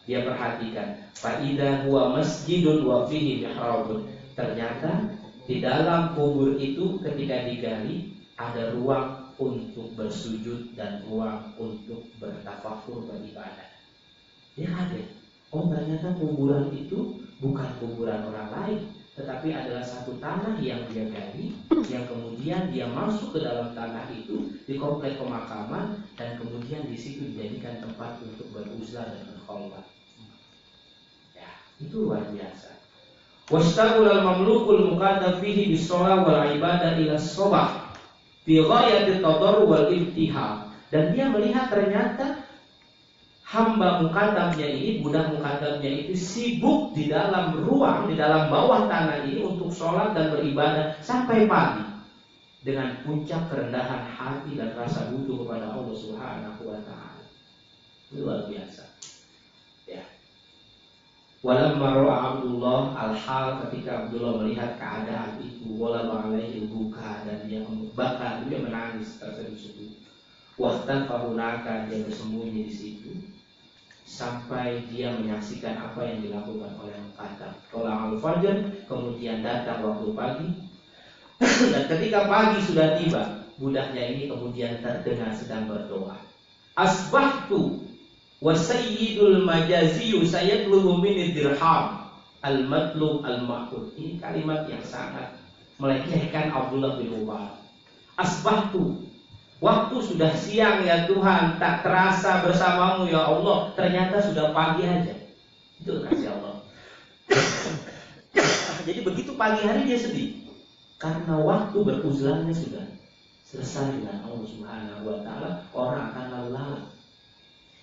Dia perhatikan, fa'idha huwa masjidun wa fihi mihrabun. Ternyata di dalam kubur itu ketika digali ada ruang untuk bersujud dan ruang untuk bertafakur beribadah. Dia kaget, oh ternyata kuburan itu bukan kuburan orang lain, tetapi adalah satu tanah yang dia gali, yang kemudian dia masuk ke dalam tanah itu di komplek pemakaman, dan kemudian di situ dijadikan tempat untuk beruzlah dan berkholwat. Ya, itu luar biasa. Wastaqul al-mamlukul muqaddam fihi bis-shalah wal ibadah ila as-sabah fi ghayati at-tadarru wal ibtihal. Dan dia melihat ternyata hamba muqaddamnya ini, budak muqaddamnya itu sibuk di dalam ruang, di dalam bawah tanah ini untuk sholat dan beribadah sampai pagi dengan puncak kerendahan hati dan rasa butuh kepada Allah Subhanahu wa taala. Luar biasa. Ya. Walamma ra'a Abdullah al-hal, ketika Abdullah melihat keadaan itu, wala alaihi buka, dan dia membakar, dia menangis terseduh-seduh. Waqtafa hunaka, dia bersembunyi di situ sampai dia menyaksikan apa yang dilakukan oleh muqaddam. Qala al-fajr, kemudian datang waktu pagi. Dan ketika pagi sudah tiba, budaknya ini kemudian terdengar sedang berdoa. Asbahtu wa sayyidul majaziyu sayatlubu minni dirham al-matlub al-ma'hud. Ini kalimat yang sangat melecehkan Abdullah bin Mubarak. Asbahtu, waktu sudah siang ya Tuhan, tak terasa bersamamu ya Allah, ternyata sudah pagi aja. Itu kasih Allah. Jadi begitu pagi hari dia sedih, karena waktu beruzlahnya sudah selesai dengan Allah Subhanahu wa taala, orang akan lalu lalang.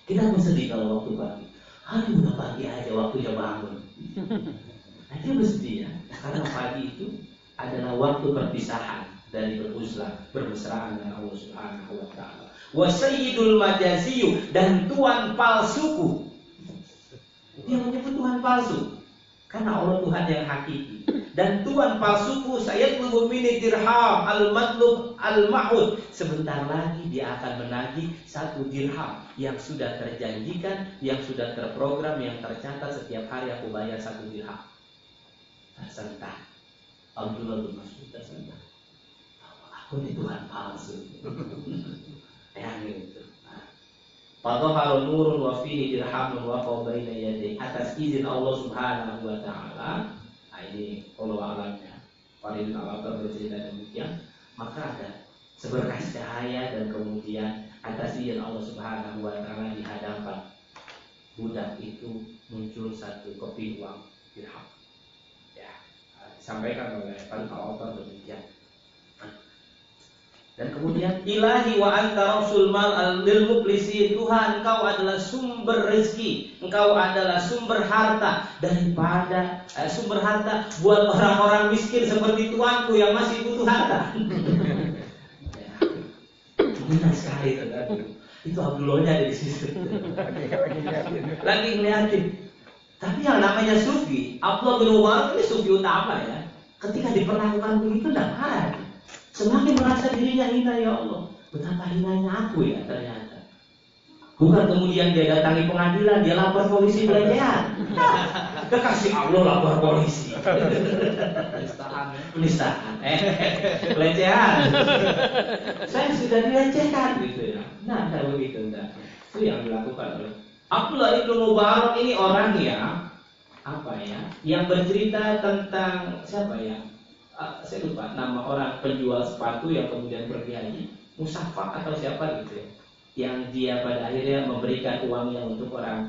Kita pun sedih kalau waktu pagi. Aduh, udah pagi aja waktunya bangun. Nah, dia bersedih ya, karena pagi itu adalah waktu perpisahan dari beruzlah, bermesraan dengan Allah Subhanahu wa taala. Wa sayyidul majaziyu, dan tuan palsuku. Dia menyebut Tuhan palsu karena Allah Tuhan yang hakiki. Dan tuan palsuku sayatlubu minni dirham al-matlub al-ma'ud. Sebentar lagi dia akan menagih 1 dirham yang sudah terjanjikan, yang sudah terprogram, yang tercatat setiap hari aku bayar 1 dirham. Tersentak. Abdullah bin Mas'ud tersentak. Aku ini Tuhan palsu. Yang itu. Padahal nurun wa fihi dirhamun wa qabaina yadayhi, atas izin Allah Subhanahu wa taala. Nah, ini kalau alamnya Faridun al-Atar bercerita demikian, maka ada seberkas cahaya dan kemudian atas izin Allah Subhanahu wa taala di hadapan budak itu muncul 1 kopi uang dirham. Ya, disampaikan oleh Faridun al-Atar demikian. Dan kemudian ilahi wa anta rasul mal al-lil muflisin, Tuhan engkau adalah sumber rezeki, engkau adalah sumber harta daripada sumber harta buat orang-orang miskin seperti tuanku yang masih butuh harta. Ya, benar sekali ternyata. Itu Abdullahnya ada di situ. Lagi ngeliatin. Tapi yang namanya sufi, Abdullah bin Mubarak ini sufi utama ya. Ketika diperlakukan begitu tidak ada. Semakin merasa dirinya hina, ya Allah. Betapa hinanya aku ya ternyata. Bukan kemudian dia datangi pengadilan, dia lapor polisi pelecehan. Kekasih Allah lapor polisi. Penistaan. Pelecehan. Saya sudah dilecehkan gitu ya. Nah, tidak begitu enggak. Itu yang dilakukan oleh Abdullah bin Mubarak ini orang yang apa ya? Yang bercerita tentang siapa ya? Saya lupa nama orang penjual sepatu yang kemudian pergi haji, Musafak atau siapa gitu ya, yang dia pada akhirnya memberikan uangnya untuk orang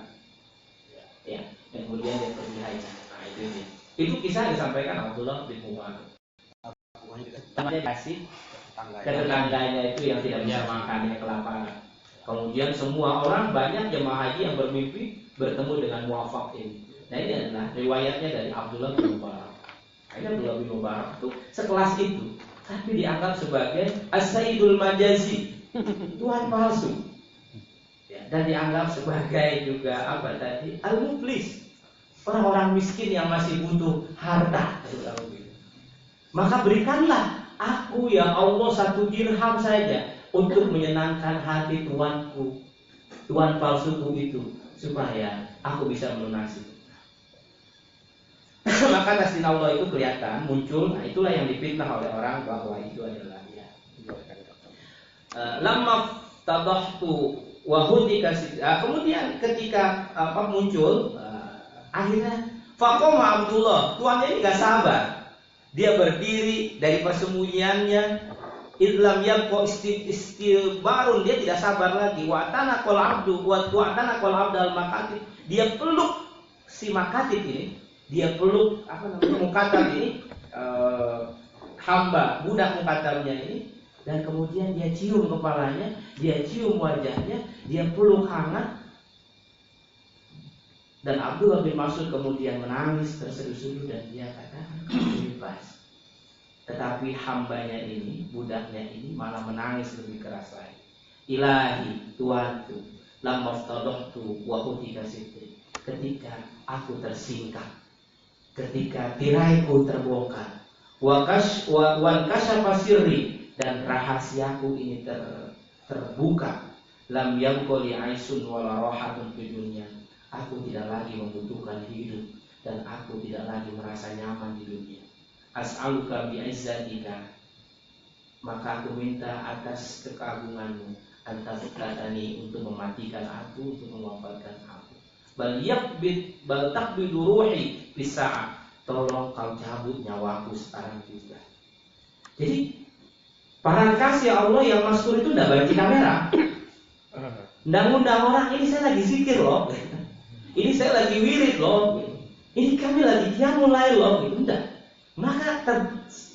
ya, yang kemudian dia pergi haji. Nah itu dia. Itu kisah disampaikan Abdullah bin Mubarak. Namanya kasih ke tetangganya itu yang tidak bisa makan, yang kelaparan. Kemudian semua orang, banyak jemaah haji yang bermimpi bertemu dengan muwafaq ini. Nah ini adalah riwayatnya dari Abdullah bin Mubarak. Ini Abdullah bin Mubarak itu sekelas itu, tapi dianggap sebagai as-sayyidul majazi, tuan palsu. Ya, dan dianggap sebagai juga apa tadi, al-muflis, orang-orang miskin yang masih butuh harta. Maka berikanlah aku ya Allah 1 dirham saja untuk menyenangkan hati tuanku, tuan palsuku itu, supaya aku bisa melunasi. Maka tasdin Allah itu kelihatan muncul. Nah itulah yang dipitnah oleh orang bahwa itu adalah ya. Lamma tadahtu wa hudika. Kemudian ketika muncul akhirnya faqama Abdullah, tuannya ini enggak sabar. Dia berdiri dari persembunyiannya. Idlam yabqa istibarun, dia tidak sabar lagi. Wa tanaqal abdu wa tanaqal abdal makatib. Dia peluk si makatib ini. Dia peluk mukatab ini, hamba budak mukatabnya ini, dan kemudian dia cium kepalanya, dia cium wajahnya, dia peluk hangat. Dan Abdullah bin Mas'ud kemudian menangis terseduh-seduh dan dia katakan bebas. Tetapi hambanya ini, budaknya ini malah menangis lebih keras lagi. Ilahi, Tuhanku, lam maftadahtu wa hutika sitri. Ketika aku tersingkap, ketika tiraiku terbongkar, wan kasyafa sirri, dan rahasiaku ini terbuka, lam yabqa li aisun wala rahatun fid dunya. Aku tidak lagi membutuhkan hidup dan aku tidak lagi merasa nyaman di dunia. As'aluka bi'izzatika, maka aku minta atas kekagunganmu, atas katani untuk mematikan aku, untuk mewafatkan aku. Bal taqbidu ruhi bisa'ah, tolong kau cabut nyawaku sekarang juga. Jadi para kasih Allah yang masyhur itu tidak balik kamera, undang-undang orang, ini saya lagi zikir loh, ini saya lagi wirid loh, ini kami lagi qiyamul lail loh, gitu enggak. Maka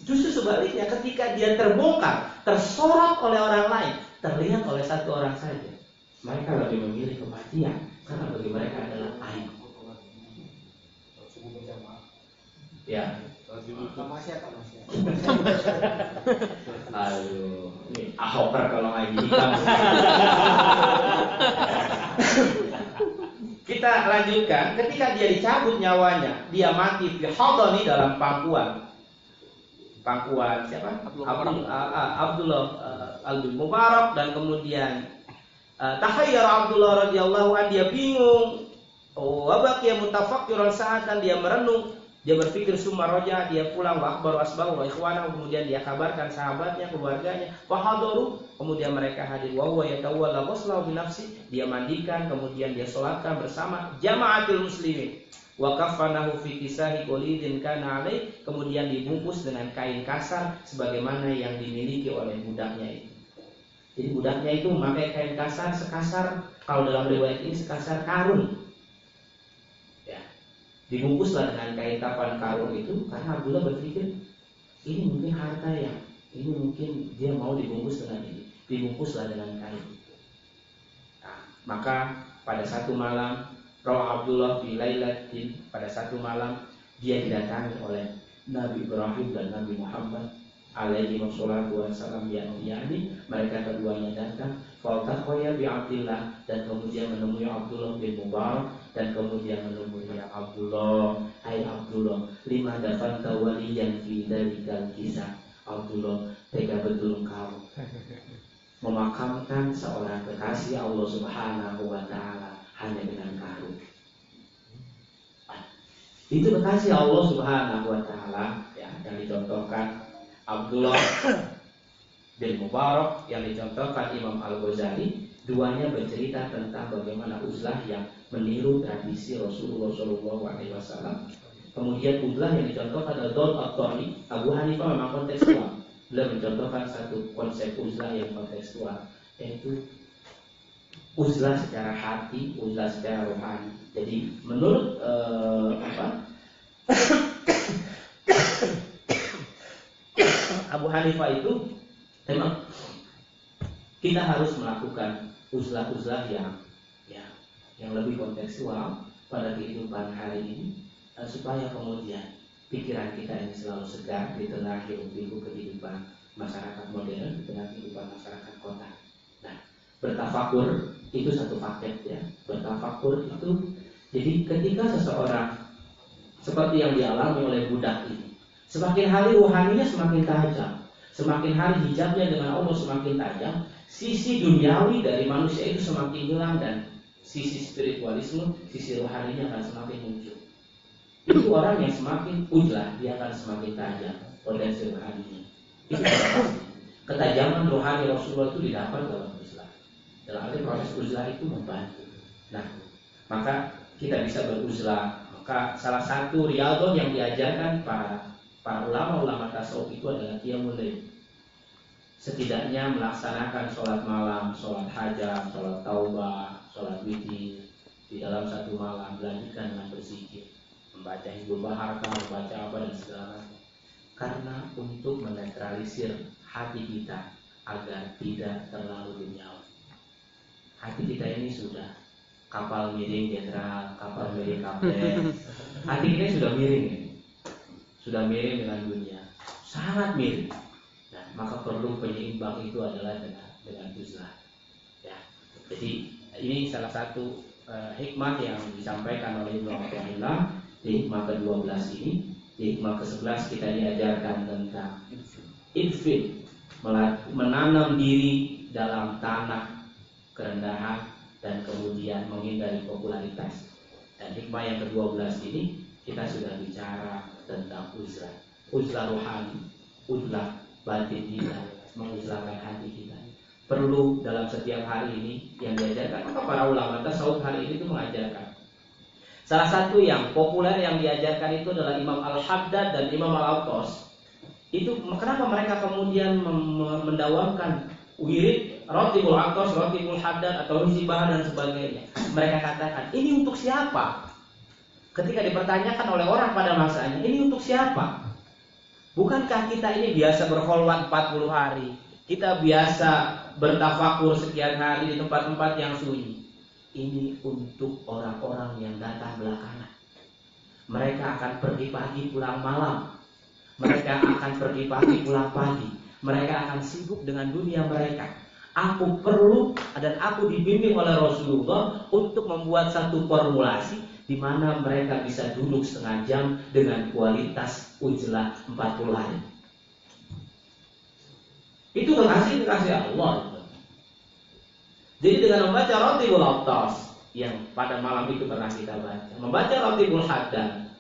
justru sebaliknya, ketika dia terbongkar, tersorot oleh orang lain, terlihat oleh satu orang saja, mereka lebih memilih kematian karena bagi mereka adalah aib. Ya. Aduh, ini ahoker kalau ngaji hitam. Kita lanjutkan. Ketika dia dicabut nyawanya, dia mati fi hadani, dalam pangkuan siapa? Abdullah al-bin Mubarak. Dan kemudian tahayyara Abdullah radhiyallahu anhu, dia bingung. Wa baqiya mutafakkiran sa'atan, dia merenung, dia berpikir summa raja, dia pulang wa akhbaru asbahu wa ikhwanahu, kemudian dia kabarkan sahabatnya, keluarganya, fa hadaru, kemudian mereka hadir, wa huwa yatawalla ghuslahu bi nafsi, dia mandikan, kemudian dia salatkan bersama jama'atul muslimin, wa kafanahu fi kisahi qulidin kana alai, kemudian dibungkus dengan kain kasar sebagaimana yang dimiliki oleh budaknya itu. Jadi budaknya itu memakai kain kasar sekasar, kalau dalam riwayat ini sekasar karung. Dibungkuslah dengan kain kapan karung itu, karena Abdullah berpikir ini mungkin harta yang ini mungkin dia mau dibungkus dengan ini, dibungkuslah dengan kain. Nah, maka pada satu malam, Rawa Abdullah fi lailatin, pada satu malam dia didatangi oleh Nabi Ibrahim dan Nabi Muhammad alaihi wassalatu wassalam, yakni mereka keduanya datang, faltaqaya bi Abdillah, dan kemudian menemui Abdullah bin Mubarak, dan kemudian menemui Abdullah, hai Abdullah, lima dafanta waliyan fi dalikal kisah. Abdullah, tega betul engkau memakamkan seorang kekasih Allah Subhanahu wa taala hanya dengan karung. Itu kekasih Allah Subhanahu wa taala ya, yang dicontohkan Abdullah bin Mubarak, yang dicontohkan Imam Al-Ghazali. Duanya bercerita tentang bagaimana uzlah yang meniru tradisi Rasulullah SAW. Kemudian uzlah yang dicontohkan adalah Dol At-Tari. Abu Hanifah memang kontekstual. Beliau mencontohkan satu konsep uzlah yang kontekstual, yaitu uzlah secara hati, uzlah secara rohani. Jadi menurut Abu Hanifah itu memang kita harus melakukan uzlah-uzlah yang lebih kontekstual pada kehidupan hari ini, supaya kemudian pikiran kita ini selalu segar di tengah hiruk-pikuk kehidupan masyarakat modern, di tengah kehidupan masyarakat kota. Nah, bertafakur itu satu paket ya. Bertafakur itu jadi ketika seseorang seperti yang dialami oleh budak ini, semakin hari ruhaninya semakin tajam, semakin hari hijabnya dengan Allah semakin tajam, sisi duniawi dari manusia itu semakin hilang dan sisi spiritualisme, sisi rohaninya akan semakin muncul. Itu orang yang semakin ujlah, dia akan semakin tajam potensi rohaninya. Itu pasti. Ketajaman rohani Rasulullah itu didapat dalam uzlah. Dalam arti proses uzlah itu membantu. Nah, maka kita bisa beruzlah. Maka salah satu riyadhah yang diajarkan para ulama-ulama tasawuf itu adalah qiyamul lail. Setidaknya melaksanakan sholat malam, sholat hajat, sholat taubah, sholat witir di dalam satu malam, dilanjutkan dengan berzikir, membaca hizbul baharka, membaca apa dan segala macam. Karena untuk menetralisir hati kita agar tidak terlalu duniawi. Hati kita ini sudah kapal miring jenderal, kapal miring kapten. Hati kita sudah miring, sudah miring dengan dunia, sangat miring. Nah, maka perlu penyeimbang itu adalah dengan uzlah. Ya, jadi ini salah satu hikmah yang disampaikan oleh Ibnu Athaillah di hikmah ke-12 ini. Di hikmah ke-11 kita diajarkan tentang infil, menanam diri dalam tanah kerendahan dan kemudian menghindari popularitas. Dan hikmah yang ke-12 ini kita sudah bicara tentang uzlah, uzlah rohani, uzlah batin kita, menguzlahkan hati kita. Perlu dalam setiap hari ini yang diajarkan. Maka para ulama tasawuf hari ini itu mengajarkan. Salah satu yang populer yang diajarkan itu adalah Imam Al-Haddad dan Imam Al-Attas. Itu kenapa mereka kemudian mendawamkan wirid Ratibul Attas, Ratibul Haddad atau Hizbah dan sebagainya. Mereka katakan, ini untuk siapa? Ketika dipertanyakan oleh orang pada masanya, ini untuk siapa? Bukankah kita ini biasa berkholwat 40 hari? Kita biasa bertafakur sekian hari di tempat-tempat yang sunyi. Ini untuk orang-orang yang datang belakangan. Mereka akan pergi pagi pulang malam. Mereka akan pergi pagi pulang pagi. Mereka akan sibuk dengan dunia mereka. Aku perlu dan aku dibimbing oleh Rasulullah untuk membuat satu formulasi di mana mereka bisa duduk setengah jam dengan kualitas ujlah 40 hari. Itu kekasih Allah. Jadi dengan membaca Ratibul Attas yang pada malam itu pernah kita baca, membaca Ratibul Haddad,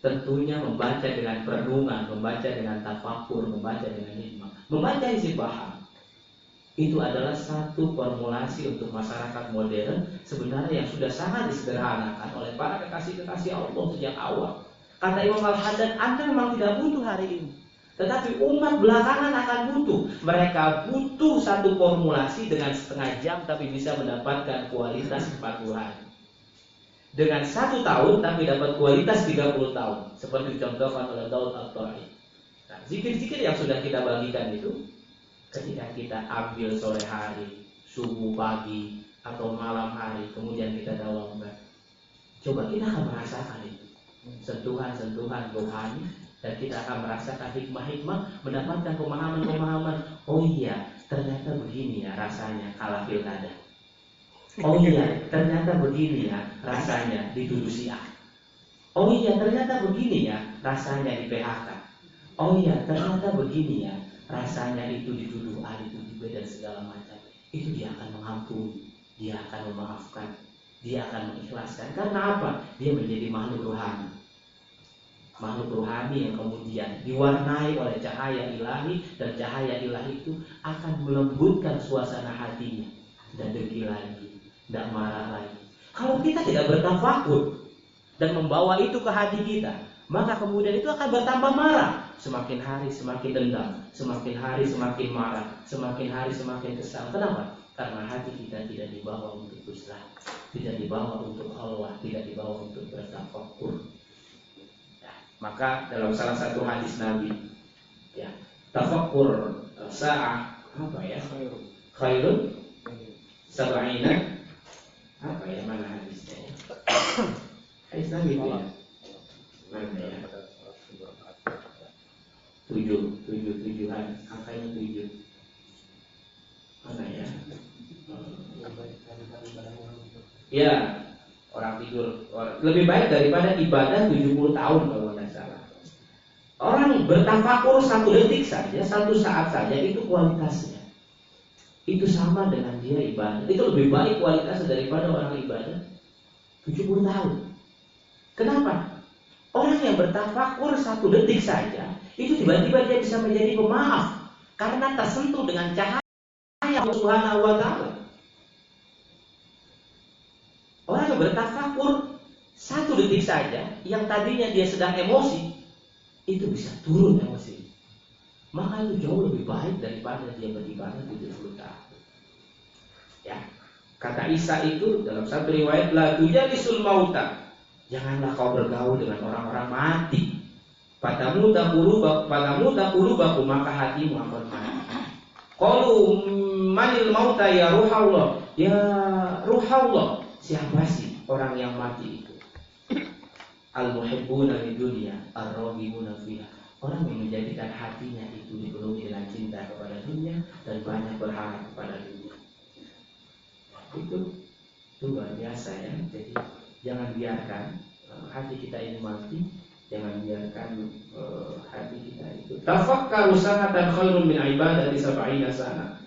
tentunya membaca dengan perenungan, membaca dengan tafakur, membaca dengan hikmah, membaca isi paham. Itu adalah satu formulasi untuk masyarakat modern sebenarnya yang sudah sangat disederhanakan oleh para kekasih-kekasih Allah sejak awal. Kata Imam Al-Haddad, Anda memang tidak butuh hari ini, tetapi umat belakangan akan butuh. Mereka butuh satu formulasi dengan setengah jam tapi bisa mendapatkan kualitas 40 hari. Dengan 1 tahun tapi dapat kualitas 30 tahun. Seperti dicontohkan oleh Daud At-Ta'i. Nah, zikir-zikir yang sudah kita bagikan itu, ketika kita ambil sore hari, subuh pagi, atau malam hari, kemudian kita dawamkan, coba kita akan merasakan itu. Sentuhan-sentuhan rohani. Dan kita akan merasakan hikmah-hikmah, mendapatkan pemahaman-pemahaman. Oh iya, ternyata begini ya rasanya kalah pilkada. Oh iya, ternyata begini ya rasanya dituduh si A. Oh iya, ternyata begini ya rasanya di PHK. Oh iya, ternyata begini ya rasanya itu dituduh A, dituduh B dan segala macam. Itu dia akan mengampuni, dia akan memaafkan, dia akan mengikhlaskan. Karena apa? Dia menjadi makhluk rohani. Makhluk rohani yang kemudian diwarnai oleh cahaya ilahi, dan cahaya ilahi itu akan melembutkan suasana hatinya. Dan dengki lagi, tidak marah lagi. Kalau kita tidak bertafakur dan membawa itu ke hati kita, maka kemudian itu akan bertambah marah. Semakin hari semakin dendam, semakin hari semakin marah, semakin hari semakin kesal. Kenapa? Karena hati kita tidak dibawa untuk uzlah, tidak dibawa untuk Allah, tidak dibawa untuk bertafakur. Maka dalam salah satu hadis Nabi, ya, tafakkur sa'ah apa ya? Khairun sab'ina apa ya, mana hadisnya ya? Hadisnya gitu ya. Mana ya? 7 angkanya 7. Mana ya? Ya, orang tidur lebih baik daripada ibadah 70 tahun kalau nggak salah. Orang bertafakur 1 detik saja, 1 saat saja, itu kualitasnya. Itu sama dengan dia ibadah. Itu lebih baik kualitasnya daripada orang ibadah 70 tahun. Kenapa? Orang yang bertafakur 1 detik saja, itu tiba-tiba dia bisa menjadi pemaaf karena tersentuh dengan cahaya Allah Subhanahu wa Ta'ala. Orang yang bertafakur 1 detik saja, yang tadinya dia sedang emosi, itu bisa turun emosi. Maka itu jauh lebih baik daripada dia beribadah 70 tahun. Ya, kata Isa itu dalam satu riwayat, la tujalisul mauta. Janganlah kau bergaul dengan orang-orang mati. Padamu taqulubaku, maka hatimu akan mati. Qalu manil mauta ya ruhallah. Ya ruhallah, siapa sih orang yang mati itu? Al-muhibbuna di dunia, ar-raghibuna fiha. Orang yang menjadikan hatinya itu dipenuhi dengan cinta kepada dunia dan banyak berharap kepada dunia. Itu luar biasa ya. Jadi jangan biarkan hati kita ini mati. Jangan biarkan hati kita itu. Tafakkaru sa'atan khairun min ibadati sab'ina sana.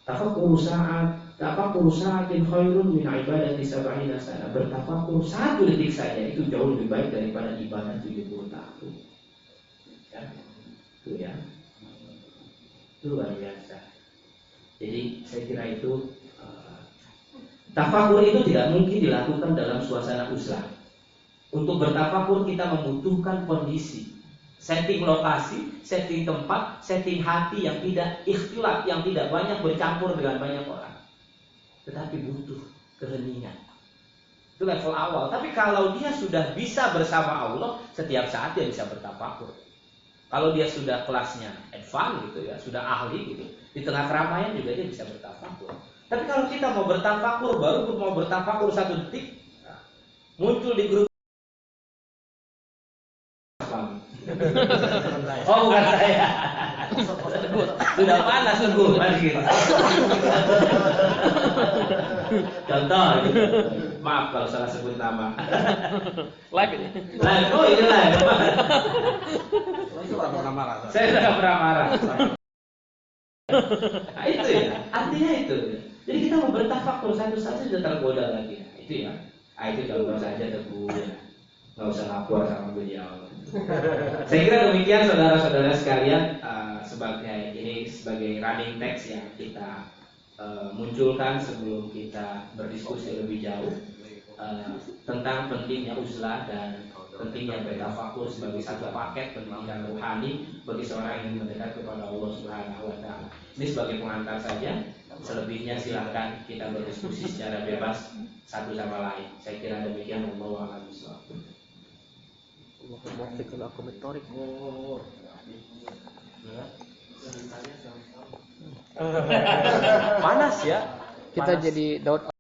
Tafakkur sa'atin khairun min ibadati sab'ina sana. Bertafakur 1 detik saja itu jauh lebih baik daripada ibadah 70 tahun. Ya. Itu ya. Luar biasa. Jadi saya kira itu tafakur itu tidak mungkin dilakukan dalam suasana uzlah. Untuk bertafakur kita membutuhkan kondisi, setting lokasi, setting tempat, setting hati yang tidak ikhtilat, yang tidak banyak bercampur dengan banyak orang. Tetapi butuh keheningan. Itu level awal. Tapi kalau dia sudah bisa bersama Allah, setiap saat dia bisa bertafakur. Kalau dia sudah kelasnya advance gitu ya, sudah ahli gitu, di tengah keramaian juga dia bisa bertafakur. Tapi kalau kita mau bertafakur, baru mau bertafakur 1 detik, muncul di grup. Oh bukan saya. Sudah panas teguh gitu. Contoh gitu. Maaf kalau salah sebut nama. Live ini. Live. Oh ini live. Saya pernah marah. Saya tidak pernah marah. Nah, itu ya. Artinya itu. Jadi kita mau bertafakur satu-satu sudah tergoda lagi. Nah, itu ya. Ah itu contoh saja teguh ya. Nggak usah lapor sama beliau. Saya kira demikian saudara-saudara sekalian, sebagai running text yang kita munculkan sebelum kita berdiskusi lebih jauh tentang pentingnya uzlah dan pentingnya bertafakur sebagai satu paket pendidikan rohani bagi seorang yang mendekat kepada Allah Subhanahu wa Ta'ala. Ini sebagai pengantar saja. Selebihnya silakan kita berdiskusi secara bebas satu sama lain. Saya kira demikian. Wallahu a'lam bishawab. Panas ya. Kita jadi Daud